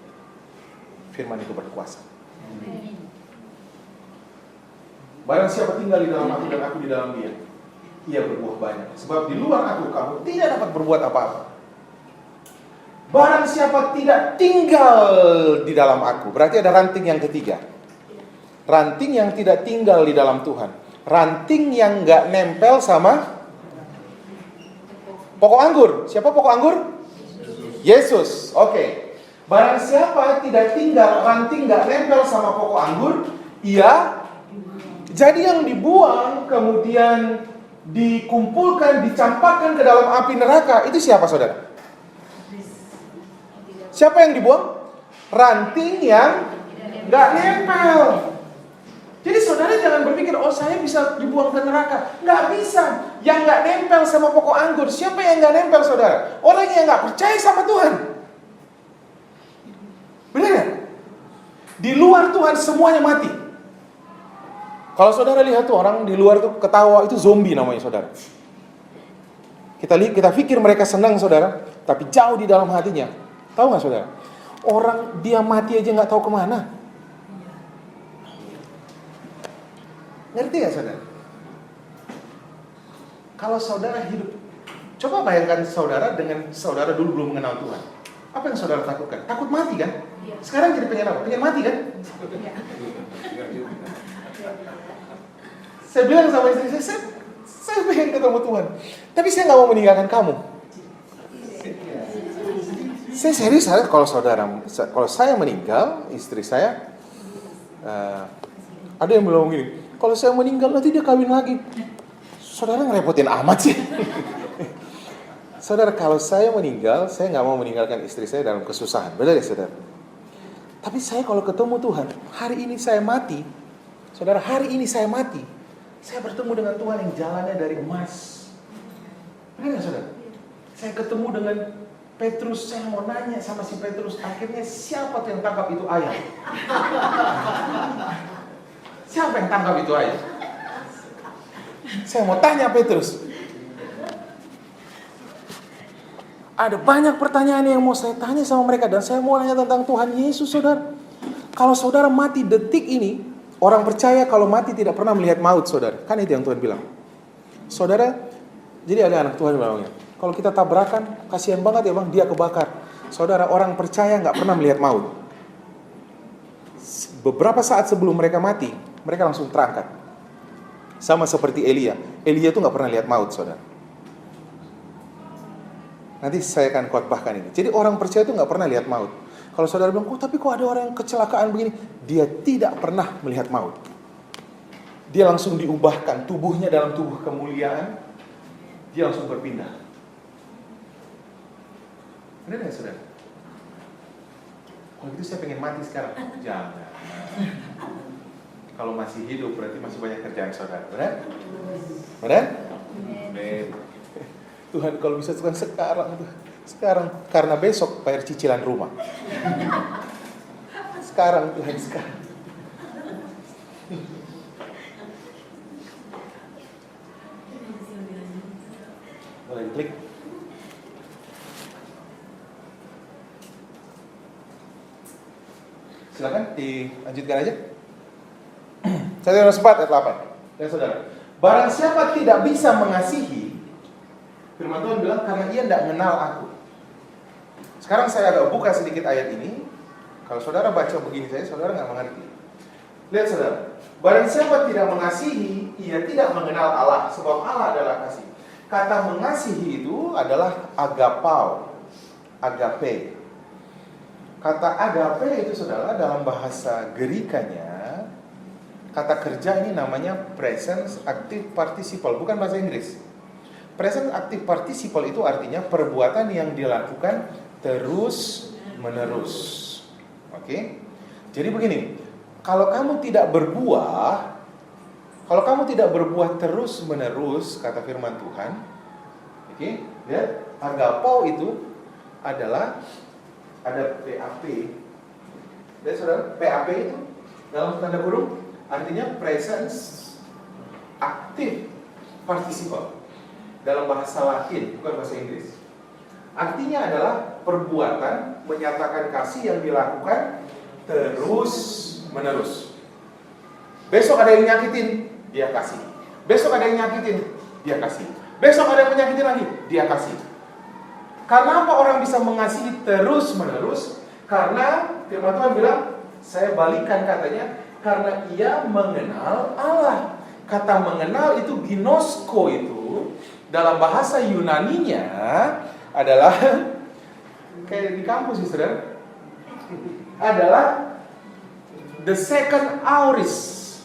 A: firman itu berkuasa. Barang siapa tinggal di dalam aku dan aku di dalam dia, ia berbuah banyak. Sebab di luar aku kamu tidak dapat berbuat apa-apa. Barang siapa tidak tinggal di dalam aku, berarti ada ranting yang ketiga. Ranting yang tidak tinggal di dalam Tuhan. Ranting yang gak nempel sama pokok anggur. Siapa pokok anggur? Yesus. Oke. Barang siapa tidak tinggal, ranting gak nempel sama pokok anggur, ia jadi yang dibuang kemudian dikumpulkan, dicampakkan ke dalam api neraka. Itu siapa saudara? Siapa yang dibuang? Ranting yang gak nempel. Jadi saudara jangan berpikir, oh saya bisa dibuang ke neraka. Nggak bisa. Yang nggak nempel sama pokok anggur. Siapa yang nggak nempel saudara? Orang yang nggak percaya sama Tuhan. Benar ya? Di luar Tuhan semuanya mati. Kalau saudara lihat tuh orang di luar tuh ketawa, itu zombie namanya saudara. Kita pikir mereka senang saudara, tapi jauh di dalam hatinya. Tahu nggak saudara? Orang dia mati aja nggak tahu kemana. Ngerti ya saudara? Kalau saudara hidup, coba bayangkan saudara dengan saudara dulu belum mengenal Tuhan. Apa yang saudara takutkan? Takut mati kan? Sekarang jadi pengen apa? Pengen mati kan? Saya bilang sama istri saya pengen ketemu Tuhan. Tapi saya gak mau meninggalkan kamu. Saya serius, kalau saya meninggal, istri saya, ada yang bilang gini, kalau saya meninggal nanti dia kawin lagi. Saudara ngerepotin amat sih. Saudara, kalau saya meninggal, saya gak mau meninggalkan istri saya dalam kesusahan. Benar ya saudara? Tapi saya kalau ketemu Tuhan, hari ini saya mati. Saudara, hari ini saya mati. Saya bertemu dengan Tuhan yang jalannya dari emas. Benar ya saudara? Saya ketemu dengan Petrus, saya mau nanya sama si Petrus, akhirnya siapa tuh yang tangkap itu ayam? Siapa yang tangkap itu ayam? Saya mau tanya Petrus. Ada banyak pertanyaan yang mau saya tanya sama mereka, dan saya mau nanya tentang Tuhan Yesus saudara. Kalau saudara mati detik ini, orang percaya kalau mati tidak pernah melihat maut saudara. Kan itu yang Tuhan bilang. Saudara, jadi ada anak Tuhan bilangnya, kalau kita tabrakan, kasihan banget ya bang, dia kebakar. Saudara, orang percaya gak pernah melihat maut. Beberapa saat sebelum mereka mati, mereka langsung terangkat. Sama seperti Elia. Elia itu gak pernah lihat maut saudara. Nanti saya akan khotbahkan ini. Jadi orang percaya itu gak pernah lihat maut. Kalau saudara bilang, tapi kok ada orang yang kecelakaan begini? Dia tidak pernah melihat maut. Dia langsung diubahkan, tubuhnya dalam tubuh kemuliaan. Dia langsung berpindah. Benar gak saudara? Kalau gitu saya pengen mati sekarang. Jangan. Kalau masih hidup berarti masih banyak kerjaan saudara. Benar? Benar? Amin. Tuhan kalau bisa Tuhan sekarang. Karena besok bayar cicilan rumah. Sekarang Tuhan, sekarang. Boleh klik. Silakan dilanjutkan aja. 1 Yohanes 4 ayat 8. Ya saudara, barang siapa tidak bisa mengasihi, firman Tuhan bilang karena ia tidak mengenal aku. Sekarang saya agak buka sedikit ayat ini. Kalau saudara baca begini saudara nggak mengerti. Lihat saudara, barang siapa tidak mengasihi, ia tidak mengenal Allah, sebab Allah adalah kasih. Kata mengasihi itu adalah agapao, agape. Kata agape itu saudara dalam bahasa Gerikanya, kata kerja ini namanya present active participle, bukan bahasa Inggris. Present active participle itu artinya perbuatan yang dilakukan terus menerus. Oke? Jadi begini, kalau kamu tidak berbuah terus menerus, kata firman Tuhan, oke? Ya, agapao itu adalah ada PAP. Dan saudara, PAP itu dalam tanda kurung artinya presence active participle dalam bahasa Latin, bukan bahasa Inggris. Artinya adalah perbuatan menyatakan kasih yang dilakukan terus menerus. Besok ada yang nyakitin, dia kasih. Besok ada yang nyakitin, dia kasih. Besok ada yang menyakitin lagi, dia kasih. Karena apa orang bisa mengasihi terus menerus? Karena firman Tuhan bilang, saya balikan katanya, karena ia mengenal Allah. Kata mengenal itu ginosko itu dalam bahasa Yunaninya adalah kayak di kampus sih saudara, adalah the second aorist.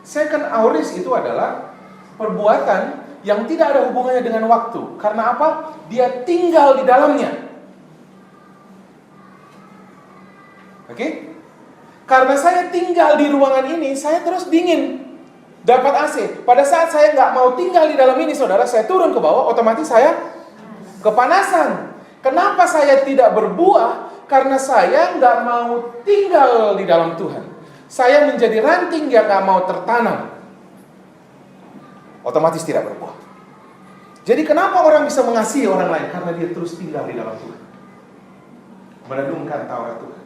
A: Second aorist itu adalah perbuatan yang tidak ada hubungannya dengan waktu. Karena apa? Dia tinggal di dalamnya. Oke? Karena saya tinggal di ruangan ini, saya terus dingin, dapat AC. Pada saat saya nggak mau tinggal di dalam ini, saudara, saya turun ke bawah, otomatis saya kepanasan. Kenapa saya tidak berbuah? Karena saya nggak mau tinggal di dalam Tuhan. Saya menjadi ranting yang nggak mau tertanam. Otomatis tidak berbuah. Jadi kenapa orang bisa mengasihi orang lain? Karena dia terus tinggal di dalam Tuhan, merenungkan Taurat Tuhan.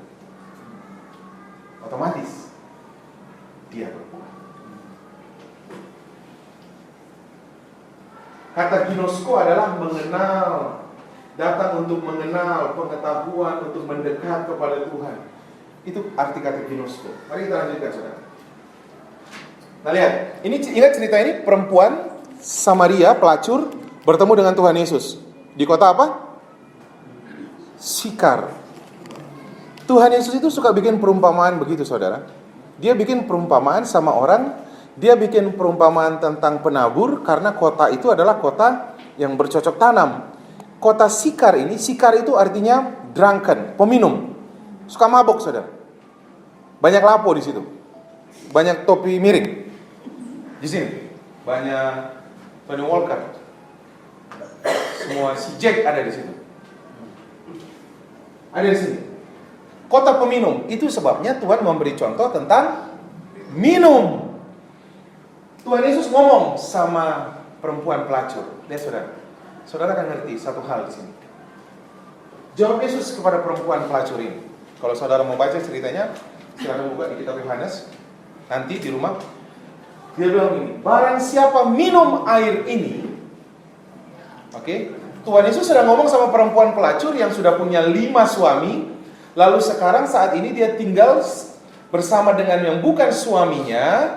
A: Otomatis dia berbuah. Kata ginosko adalah mengenal, datang untuk mengenal, pengetahuan, untuk mendekat kepada Tuhan. Itu arti kata ginosko. Mari kita lanjutkan saudara. Nah lihat, ini ingat cerita ini, perempuan Samaria, pelacur, bertemu dengan Tuhan Yesus. Di kota apa? Sikar. Tuhan Yesus itu suka bikin perumpamaan begitu saudara. Dia bikin perumpamaan sama orang, dia bikin perumpamaan tentang penabur, karena kota itu adalah kota yang bercocok tanam. Kota Sikar ini, Sikar itu artinya drunken, peminum. Suka mabok saudara. Banyak lapo di situ. Banyak topi miring. Di sini banyak Tony Walker. Semua si Jack ada di situ. Ada di sini. Kota peminum. Itu sebabnya Tuhan memberi contoh tentang minum. Tuhan Yesus ngomong sama perempuan pelacur. Lihat saudara. Saudara akan ngerti satu hal di sini. Jawab Yesus kepada perempuan pelacur ini. Kalau saudara mau baca ceritanya, silakan buka di kitab Yohanes. Nanti di rumah. Dia bilang ini, barang siapa minum air ini, oke, Tuhan Yesus sedang ngomong sama perempuan pelacur yang sudah punya 5 suami, lalu sekarang saat ini dia tinggal bersama dengan yang bukan suaminya,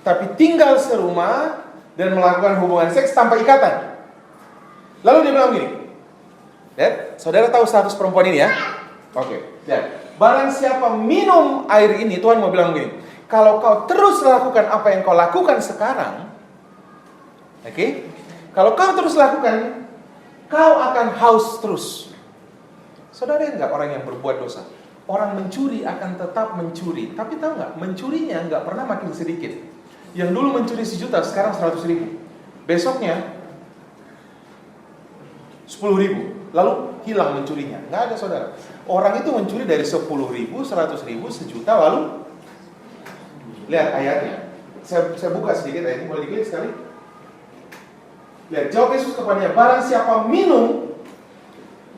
A: tapi tinggal serumah dan melakukan hubungan seks tanpa ikatan. Lalu dia bilang gini, lihat, saudara tahu status perempuan ini ya? Oke, lihat, barang siapa minum air ini, Tuhan mau bilang gini, kalau kau terus lakukan apa yang kau lakukan sekarang, oke? Kalau kau terus lakukan, kau akan haus terus. Saudara enggak orang yang berbuat dosa? orang mencuri akan tetap mencuri. Tapi tahu nggak, mencurinya nggak pernah makin sedikit. Yang dulu mencuri 1 juta, sekarang 100.000. Besoknya 10.000, lalu hilang mencurinya. Nggak ada, saudara. Orang itu mencuri dari 10.000, 100.000, 1 juta, lalu lihat ayatnya. Saya buka sedikit ayat ini, boleh diklik sekali. Lihat, jawab Yesus kepadanya, barang siapa minum,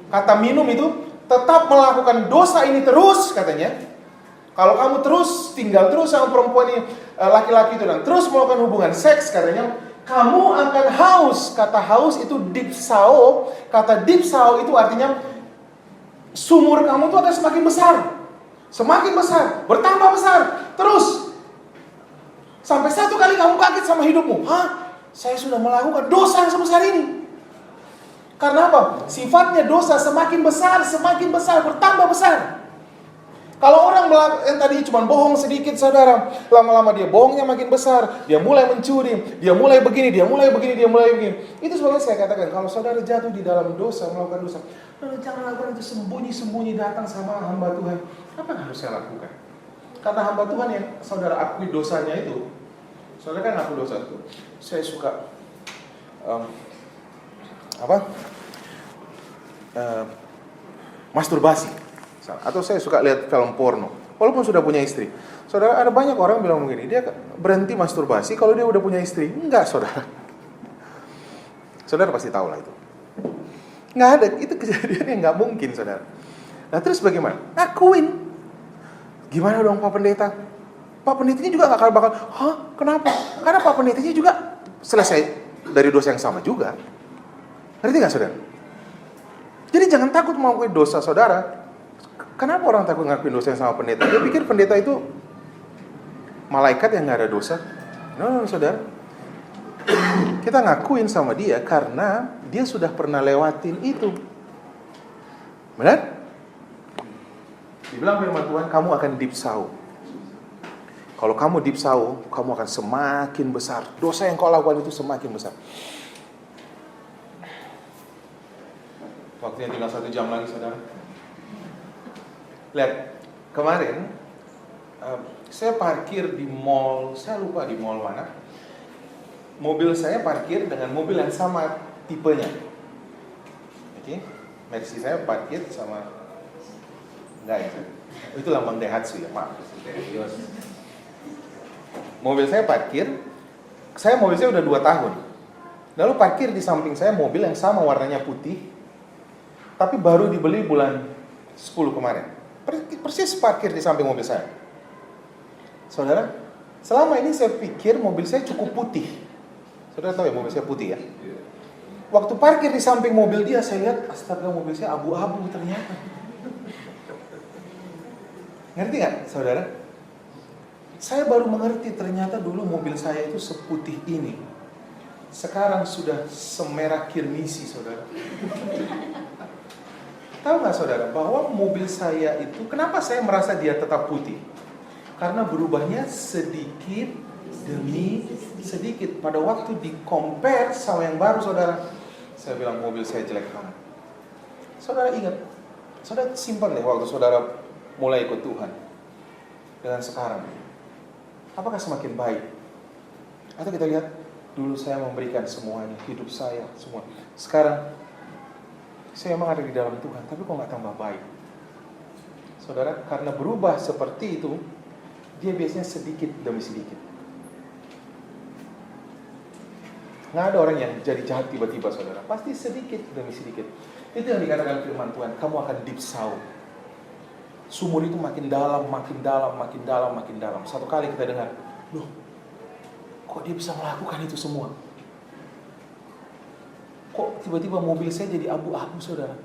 A: kata minum itu tetap melakukan dosa ini terus, katanya. Kalau kamu terus tinggal terus sama perempuan ini, laki-laki itu, dan terus melakukan hubungan seks, katanya, kamu akan haus. Kata haus itu dipsao. Kata dipsao itu artinya sumur kamu itu akan semakin besar. Semakin besar, bertambah besar, terus. Sampai satu kali kamu kaget sama hidupmu. Hah? Saya sudah melakukan dosa yang sebesar ini. Karena apa? Sifatnya dosa semakin besar, bertambah besar. Kalau orang yang tadi cuma bohong sedikit, saudara, lama-lama dia bohongnya makin besar, dia mulai mencuri, dia mulai begini. Itu sebabnya saya katakan, kalau saudara jatuh di dalam dosa, melakukan dosa, jangan lakukan itu sembunyi-sembunyi datang sama hamba Tuhan. Apa yang harus saya lakukan? Karena hamba Tuhan yang saudara akui dosanya itu, saudara kan ngaku dosa itu. Saya suka masturbasi, atau saya suka lihat film porno walaupun sudah punya istri. Saudara, ada banyak orang bilang begini, dia berhenti masturbasi kalau dia udah punya istri. Enggak, saudara. Saudara pasti tahu lah itu. Nggak ada, itu kejadian yang nggak mungkin, saudara. Nah terus bagaimana? Akuin. Gimana dong Pak Pendeta? Pak Pendetanya juga nggak bakal, hah? Kenapa? Karena Pak Pendetanya juga selesai dari dosa yang sama juga. Ngerti nggak, saudara? Jadi jangan takut mengakui dosa, saudara. Kenapa orang takut ngakuin dosa yang sama pendeta? Dia pikir pendeta itu malaikat yang nggak ada dosa. No, saudara. Kita ngakuin sama dia karena dia sudah pernah lewatin itu. Benar? Dibilang firman Tuhan, kamu akan dipsau. Kalau kamu dipsau, kamu akan semakin besar. Dosa yang kau lakukan itu semakin besar. Waktunya tinggal 1 jam lagi, saudara. Lihat, kemarin saya parkir di mall, saya lupa di mall mana. Mobil saya parkir dengan mobil yang sama tipenya. Oke, Mercy saya parkir sama, enggak ya? Itu lambang Daihatsu ya, maaf. Mobil saya parkir, mobil saya udah 2 tahun. Lalu parkir di samping saya mobil yang sama warnanya putih, tapi baru dibeli bulan 10 kemarin. Persis parkir di samping mobil saya. Saudara, selama ini saya pikir mobil saya cukup putih. Saudara tahu ya mobil saya putih ya? Waktu parkir di samping mobil dia, saya lihat, astaga, mobil saya abu-abu ternyata. Ngerti gak, saudara? Saya baru mengerti ternyata dulu mobil saya itu seputih ini. Sekarang sudah semerah kirmisi, saudara. Tahu gak, saudara, bahwa mobil saya itu, kenapa saya merasa dia tetap putih? Karena berubahnya sedikit demi sedikit. Pada waktu di-compare sama yang baru, saudara, saya bilang mobil saya jelek banget. Saudara ingat, saudara simpan deh waktu saudara mulai ikut Tuhan dengan sekarang. Apakah semakin baik? Atau kita lihat, dulu saya memberikan semuanya, hidup saya, semua. Sekarang, saya memang ada di dalam Tuhan, tapi kok gak tambah baik? Saudara, karena berubah seperti itu, dia biasanya sedikit demi sedikit. Nggak ada orang yang jadi jahat tiba-tiba, saudara. Pasti sedikit demi sedikit. Itu yang dikatakan firman Tuhan, kamu akan dipsau. Sumur itu makin dalam, makin dalam, makin dalam, makin dalam. Satu kali kita dengar, loh, kok dia bisa melakukan itu semua? Kok tiba-tiba mobil saya jadi abu-abu, saudara?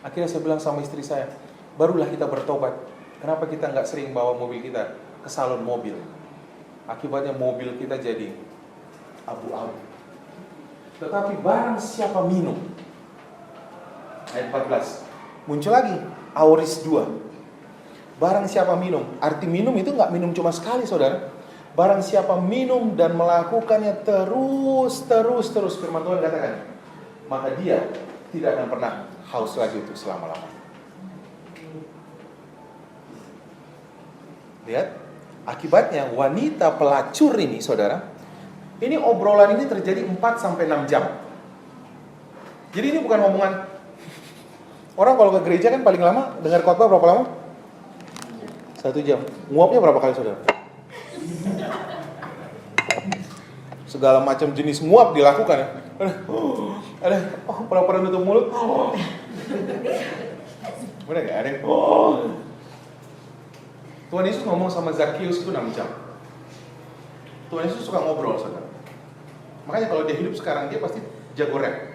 A: Akhirnya saya bilang sama istri saya, barulah kita bertobat. Kenapa kita nggak sering bawa mobil kita ke salon mobil? Akibatnya mobil kita jadi abu-abu. Tetapi barang siapa minum, ayat 14, muncul lagi Aoris 2. Barang siapa minum, arti minum itu nggak minum cuma sekali, saudara. Barang siapa minum dan melakukannya terus, firman Tuhan katakan, maka dia tidak akan pernah haus lagi untuk selama-lamanya. Lihat, akibatnya wanita pelacur ini, saudara, ini obrolan ini terjadi 4-6 jam. Jadi ini bukan omongan. Orang kalau ke gereja kan paling lama dengar khotbah berapa lama? 1 jam. Nguapnya berapa kali, saudara? Segala macam jenis nguap dilakukan ya. Pura-pura nutup mulut. Bener gak? Ada. Tuhan Yesus ngomong sama Zakheus itu 6 jam. Tuhan Yesus suka ngobrol, saudara. Makanya kalau dia hidup sekarang, dia pasti jago rap.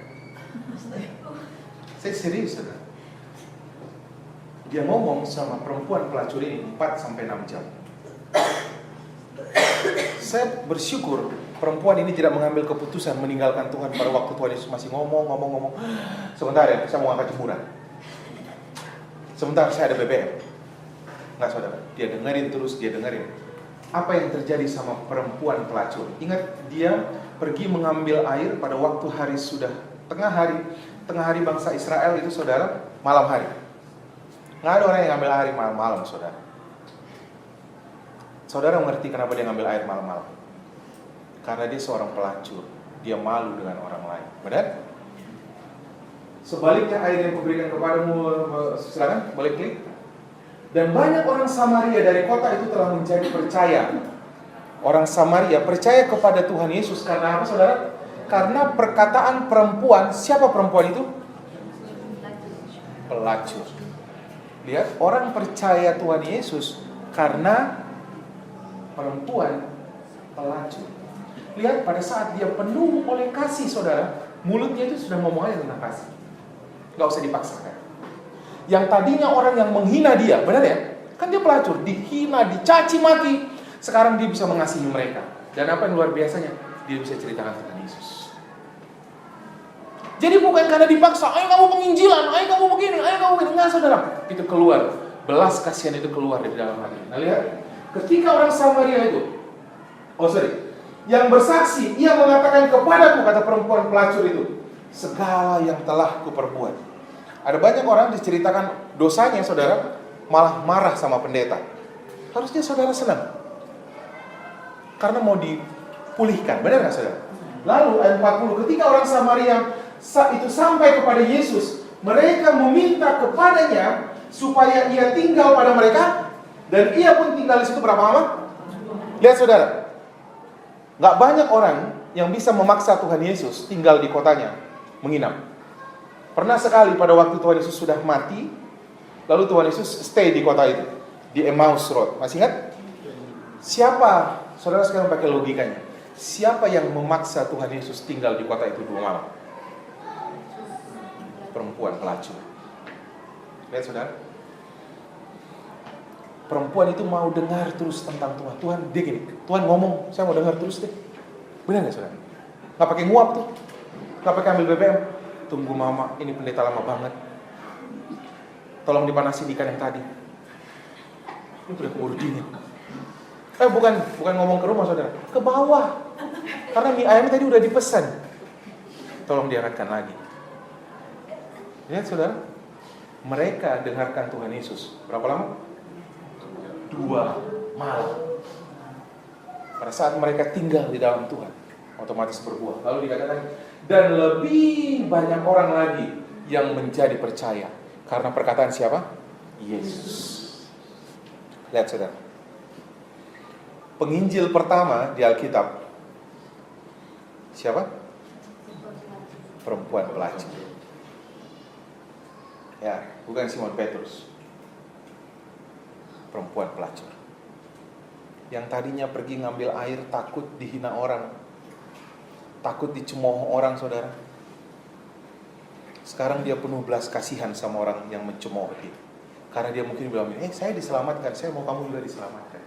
A: Saya serius, saudara. Dia ngomong sama perempuan pelacur ini 4-6 jam. Saya bersyukur perempuan ini tidak mengambil keputusan meninggalkan Tuhan pada waktu Tuhan Yesus masih ngomong. Sebentar ya, saya mau angkat jemuran. Sebentar, saya ada BBM. Nggak, saudara, dia dengerin. Apa yang terjadi sama perempuan pelacur? Ingat, dia pergi mengambil air pada waktu hari sudah tengah hari bangsa Israel itu, saudara, malam hari. Nggak ada orang yang ngambil air malam-malam, saudara. Saudara mengerti kenapa dia ngambil air malam-malam? Karena dia seorang pelacur. Dia malu dengan orang lain. Benar? Sebaliknya air yang kuberikan kepadamu, silakan, balik klik. Dan banyak orang Samaria dari kota itu telah menjadi percaya. Orang Samaria percaya kepada Tuhan Yesus karena apa, saudara? Karena perkataan perempuan. Siapa perempuan itu? Pelacur. Lihat, orang percaya Tuhan Yesus karena perempuan pelacur. Lihat, pada saat dia penuh oleh kasih, saudara, mulutnya itu sudah ngomong aja tentang kasih. Gak usah dipaksakan. Yang tadinya orang yang menghina dia, benar ya? Kan dia pelacur, dihina, dicaci maki. Sekarang dia bisa mengasihi mereka. Dan apa yang luar biasanya? Dia bisa ceritakan tentang Yesus. Jadi bukan karena dipaksa, ayo kamu penginjilan, ayo kamu begini. Enggak, saudara. Itu keluar, belas kasihan itu keluar dari dalam hati. Nah lihat, ketika orang Samaria itu, yang bersaksi, ia mengatakan kepadaku, kata perempuan pelacur itu, segala yang telah kuperbuat. Ada banyak orang diceritakan dosanya, saudara, malah marah sama pendeta. Harusnya saudara senang, karena mau dipulihkan, benar nggak, saudara? Lalu ayat 40, ketika orang Samaria itu sampai kepada Yesus, mereka meminta kepadanya supaya ia tinggal pada mereka, dan ia pun tinggal di situ berapa lama? Lihat, saudara, nggak banyak orang yang bisa memaksa Tuhan Yesus tinggal di kotanya, menginap. Pernah sekali pada waktu Tuhan Yesus sudah mati, lalu Tuhan Yesus stay di kota itu, di Emmaus Road. Masih ingat? Siapa, saudara sekarang pakai logikanya, siapa yang memaksa Tuhan Yesus tinggal di kota itu 2 malam? Perempuan pelacur. Lihat, saudara, perempuan itu mau dengar terus tentang Tuhan. Tuhan, dia gini, Tuhan ngomong, saya mau dengar terus deh. Benar gak, saudara? Gak pakai nguap tuh, gak pakai ambil BBM. Tunggu mama, ini pendeta lama banget. Tolong dipanasin ikan yang tadi. Ini udah keburu dingin. Bukan ngomong ke rumah, saudara, ke bawah. Karena mie ayam tadi udah dipesan. Tolong dihangatkan lagi. Lihat, saudara, mereka dengarkan Tuhan Yesus berapa lama? 2 malam. Pada saat mereka tinggal di dalam Tuhan, otomatis berbuah. Lalu dikatakan, dan lebih banyak orang lagi yang menjadi percaya karena perkataan siapa? Yesus. Lihat, saudara, penginjil pertama di Alkitab siapa? Perempuan pelacur. Ya, bukan Simon Petrus. Perempuan pelacur. Yang tadinya pergi ngambil air takut dihina orang, takut dicemooh orang, saudara. Sekarang dia penuh belas kasihan sama orang yang mencemooh dia. Karena dia mungkin bilang, saya diselamatkan, saya mau kamu juga diselamatkan.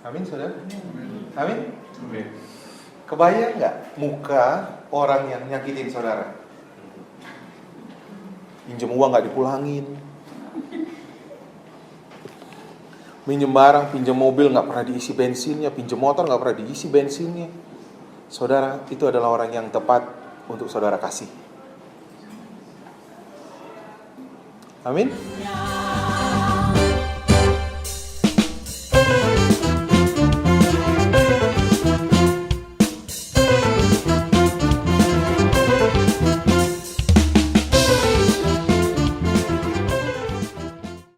A: Amin, saudara? Amin? Kebayang nggak muka orang yang nyakitin saudara? Pinjam uang nggak dipulangin, minjem barang, pinjam mobil nggak pernah diisi bensinnya, pinjam motor nggak pernah diisi bensinnya. Saudara, itu adalah orang yang tepat untuk saudara kasih. Amin.